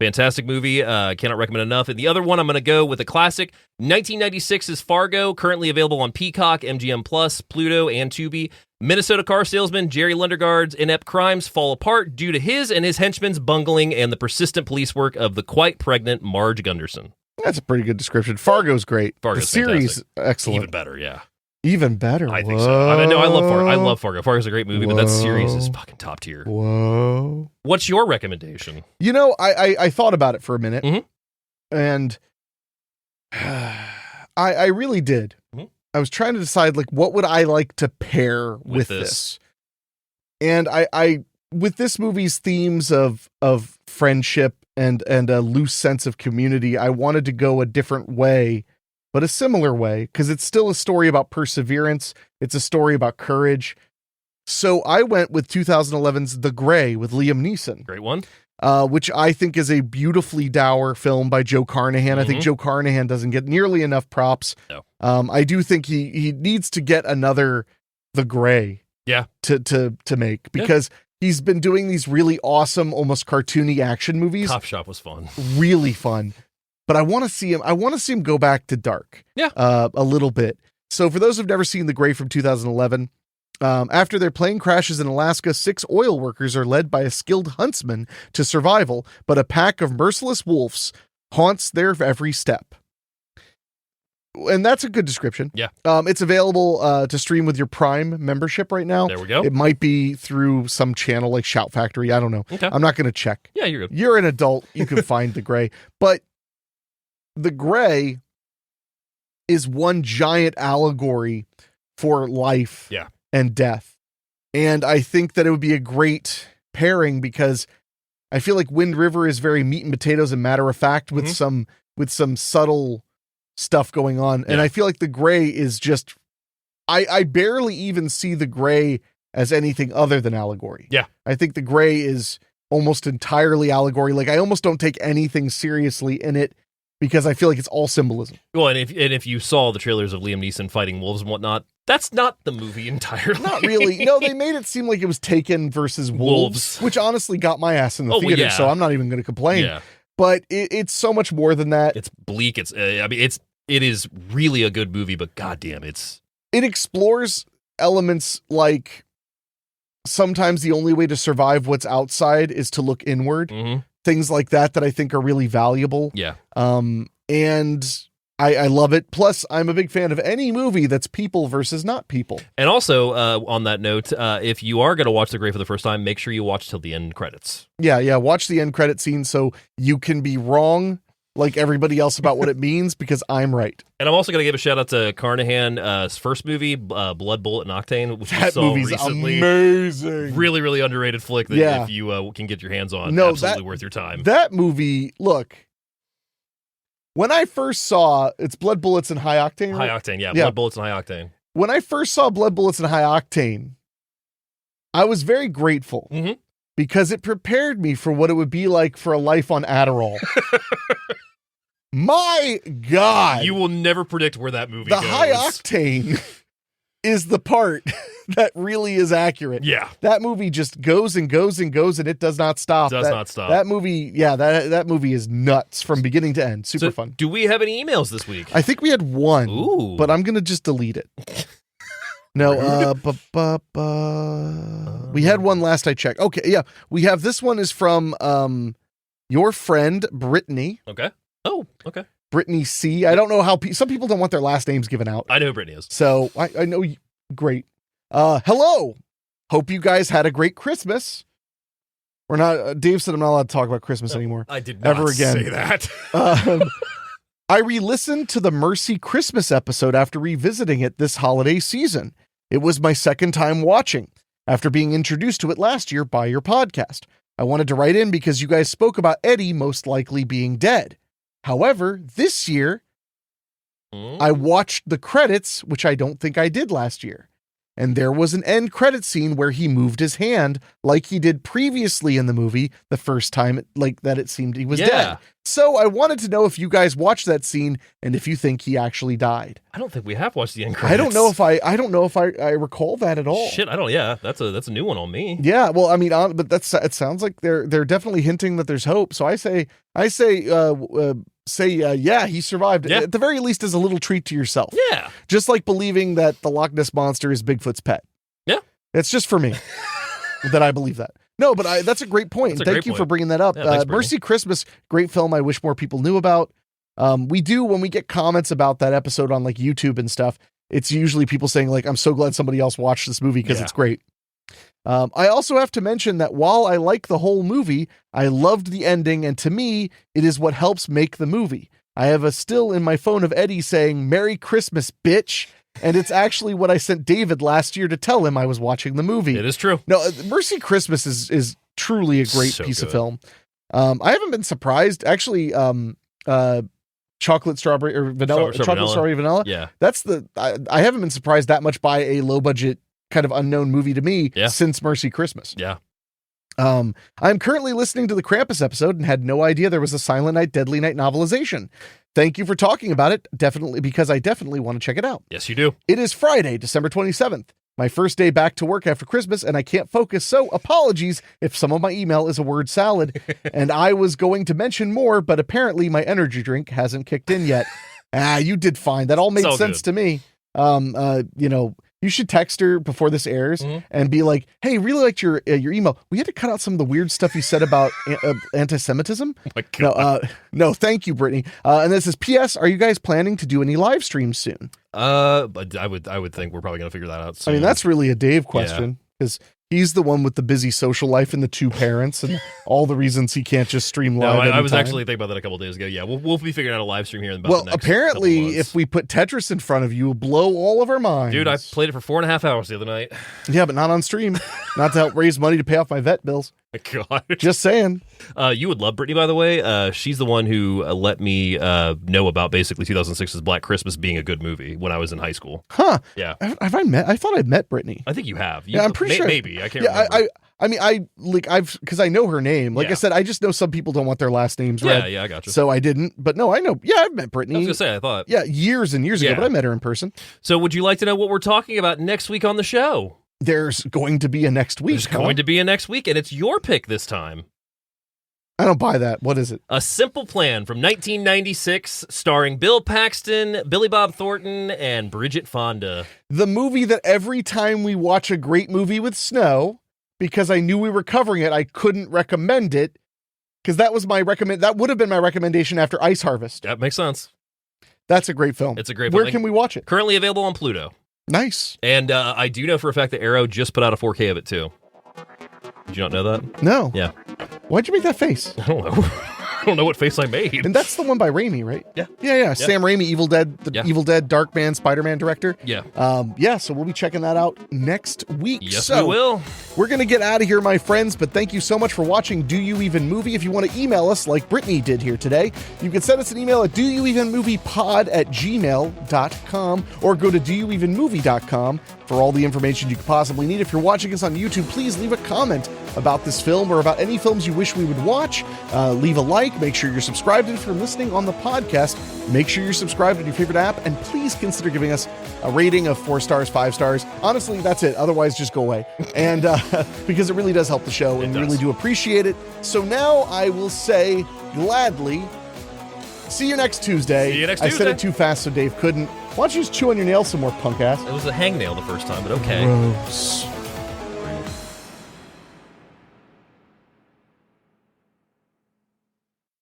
Fantastic movie. Cannot recommend enough. And the other one, I'm going to go with a classic. 1996's Fargo, currently available on Peacock, MGM Plus, Pluto, and Tubi. Minnesota car salesman Jerry Lundegaard's inept crimes fall apart due to his and his henchmen's bungling and the persistent police work of the quite pregnant Marge Gunderson. That's a pretty good description. Fargo's great. Fargo's the series, fantastic. Excellent. Even better, yeah. Even better. I think so. I love Fargo. I love Fargo. Fargo's a great movie, but that series is fucking top tier. Whoa. What's your recommendation? You know, I thought about it for a minute, and I really did. Mm-hmm. I was trying to decide, like, what would I like to pair with this? And I with this movie's themes of friendship and a loose sense of community, I wanted to go a different way, but a similar way, because it's still a story about perseverance. It's a story about courage. So I went with 2011's The Grey with Liam Neeson. Great one. Which I think is a beautifully dour film by Joe Carnahan. I think Joe Carnahan doesn't get nearly enough props. No. I do think he needs to get another The Grey. Yeah. To make, because he's been doing these really awesome, almost cartoony action movies. Cop Shop was fun. Really fun. But I want to see him go back to dark. Yeah. A little bit. So for those who've never seen The Grey from 2011, after their plane crashes in Alaska, 6 oil workers are led by a skilled huntsman to survival, but a pack of merciless wolves haunts their every step. And that's a good description. Yeah. It's available to stream with your Prime membership right now. There we go. It might be through some channel like Shout Factory. I don't know. Okay. I'm not going to check. Yeah, you're good. You're an adult. You can find The Grey. But The Grey is one giant allegory for life and death. And I think that it would be a great pairing, because I feel like Wind River is very meat and potatoes and matter of fact with some subtle stuff going on. And I feel like The Grey is just, I barely even see The Grey as anything other than allegory. Yeah. I think The Grey is almost entirely allegory. Like, I almost don't take anything seriously in it, because I feel like it's all symbolism. Well, and if you saw the trailers of Liam Neeson fighting wolves and whatnot, That's not the movie entirely. Not really. No, they made it seem like it was Taken versus Wolves, which honestly got my ass in the theater, so I'm not even going to complain. Yeah. But it's so much more than that. It's bleak. It is really a good movie, but goddamn, it explores elements like sometimes the only way to survive what's outside is to look inward. Mm-hmm. Things like that I think are really valuable. Yeah. And I love it. Plus, I'm a big fan of any movie that's people versus not people. And also, on that note, if you are going to watch The Grey for the first time, make sure you watch till the end credits. Yeah. Watch the end credit scene so you can be wrong like everybody else about what it means, because I'm right. And I'm also going to give a shout out to Carnahan's first movie, Blood, Bullet, and Octane, which we saw recently. Amazing. Really, really underrated flick that if you can get your hands on, absolutely worth your time. That movie, look, when I first saw, it's Blood, Bullets, and High Octane. High Octane, yeah. Blood, Bullets, and High Octane. When I first saw Blood, Bullets, and High Octane, I was very grateful because it prepared me for what it would be like for a life on Adderall. My God. You will never predict where that movie goes. The High Octane is the part that really is accurate. Yeah. That movie just goes and goes and goes, and it does not stop. Not stop. That movie, that movie is nuts from beginning to end. Super fun. Do we have any emails this week? I think we had one. Ooh. But I'm going to just delete it. No, we had one last I checked. Okay, yeah. We have, this one is from your friend, Brittany. Okay. Oh, okay. Brittany C. I don't know how, some people don't want their last names given out. I know who Brittany is. So I know, great. Hello. Hope you guys had a great Christmas. We're not, Dave said I'm not allowed to talk about Christmas anymore. I did not ever again. say that. I re-listened to the Mercy Christmas episode after revisiting it this holiday season. It was my second time watching, after being introduced to it last year by your podcast. I wanted to write in because you guys spoke about Eddie most likely being dead. However, this year, I watched the credits, which I don't think I did last year. And there was an end credit scene where he moved his hand like he did previously in the movie the first time it seemed he was dead. So I wanted to know if you guys watched that scene and if you think he actually died. I don't think we have watched the end credits. I don't know if I recall that at all. Shit, I don't. Yeah, that's a new one on me. Yeah, well, I mean, but it sounds like they're definitely hinting that there's hope. So I say, yeah, he survived. Yeah. At the very least, as a little treat to yourself. Yeah, just like believing that the Loch Ness Monster is Bigfoot's pet. Yeah, it's just for me that I believe that. No, but that's a great point. Thank you for bringing that up. Yeah, Mercy Christmas, great film. I wish more people knew about. We do, when we get comments about that episode on like YouTube and stuff, it's usually people saying like, I'm so glad somebody else watched this movie because it's great. I also have to mention that while I like the whole movie, I loved the ending, and to me, it is what helps make the movie. I have a still in my phone of Eddie saying, "Merry Christmas, bitch." And it's actually what I sent David last year to tell him I was watching the movie. It is true. No, Mercy Christmas is truly a great piece of film. I haven't been surprised. Actually, chocolate strawberry or vanilla, chocolate strawberry vanilla. Yeah. I haven't been surprised that much by a low budget kind of unknown movie to me since Mercy Christmas. Yeah. I'm currently listening to the Krampus episode and had no idea there was a Silent Night, Deadly Night novelization. Thank you for talking about it. Definitely, because I definitely want to check it out. Yes, you do. It is Friday, December 27th. My first day back to work after Christmas, and I can't focus, so apologies if some of my email is a word salad. And I was going to mention more, but apparently my energy drink hasn't kicked in yet. You did fine. That all made sense to me. You should text her before this airs and be like, "Hey, really liked your email. We had to cut out some of the weird stuff you said about anti-Semitism." Oh my God. No, thank you, Brittany. And this is P.S. Are you guys planning to do any live streams soon? But I would think we're probably gonna figure that out soon. I mean, that's really a Dave question because he's the one with the busy social life and the two parents and all the reasons he can't just stream live. No, I was actually thinking about that a couple days ago. Yeah, we'll be figuring out a live stream here in about the next apparently, couple months. If we put Tetris in front of you, will blow all of our minds. Dude, I played it for 4.5 hours the other night. Yeah, but not on stream. Not to help raise money to pay off my vet bills. God. Just saying. You would love Brittany, by the way. She's the one who let me know about basically 2006's Black Christmas being a good movie when I was in high school. Huh. Yeah. Have I met? I thought I'd met Brittany. I think you have. I'm pretty sure. Maybe. I can't remember. I mean, because I know her name. Like I said, I just know some people don't want their last names read. Yeah, I got you. So I didn't. But no, I know. Yeah, I've met Brittany. I was going to say, I thought. Yeah, years and years ago, but I met her in person. So would you like to know what we're talking about next week on the show? There's going to be a next week. There's going to be a next week, and it's your pick this time. I don't buy that. What is it? A Simple Plan from 1996, starring Bill Paxton, Billy Bob Thornton, and Bridget Fonda. The movie that every time we watch a great movie with snow, because I knew we were covering it, I couldn't recommend it, because that was my that would have been my recommendation after Ice Harvest. That makes sense. That's a great film. It's a great film. Where can we watch it? Currently available on Pluto. Nice. And I do know for a fact that Arrow just put out a 4K of it, too. Did you not know that? No. Yeah. Why'd you make that face? I don't know. I don't know what face I made. And that's the one by Raimi, right? Yeah. Sam Raimi, Evil Dead, Evil Dead, Darkman, Spider-Man director. Yeah. So we'll be checking that out next week. Yes, we will. We're going to get out of here, my friends, but thank you so much for watching Do You Even Movie. If you want to email us like Brittany did here today, you can send us an email at doyouevenmoviepod@gmail.com or go to doyouevenmovie.com for all the information you could possibly need. If you're watching us on YouTube, please leave a comment about this film or about any films you wish we would watch. Leave a like. Make sure you're subscribed. And if you're listening on the podcast, make sure you're subscribed in your favorite app. And please consider giving us a rating of 4 stars, 5 stars. Honestly, that's it. Otherwise, just go away. And because it really does help the show and we really do appreciate it. So now I will say gladly, see you next Tuesday. See you next I Tuesday. said it too fast so Dave couldn't. Why don't you just chew on your nails some more, punk ass? It was a hangnail the first time, but okay. Gross.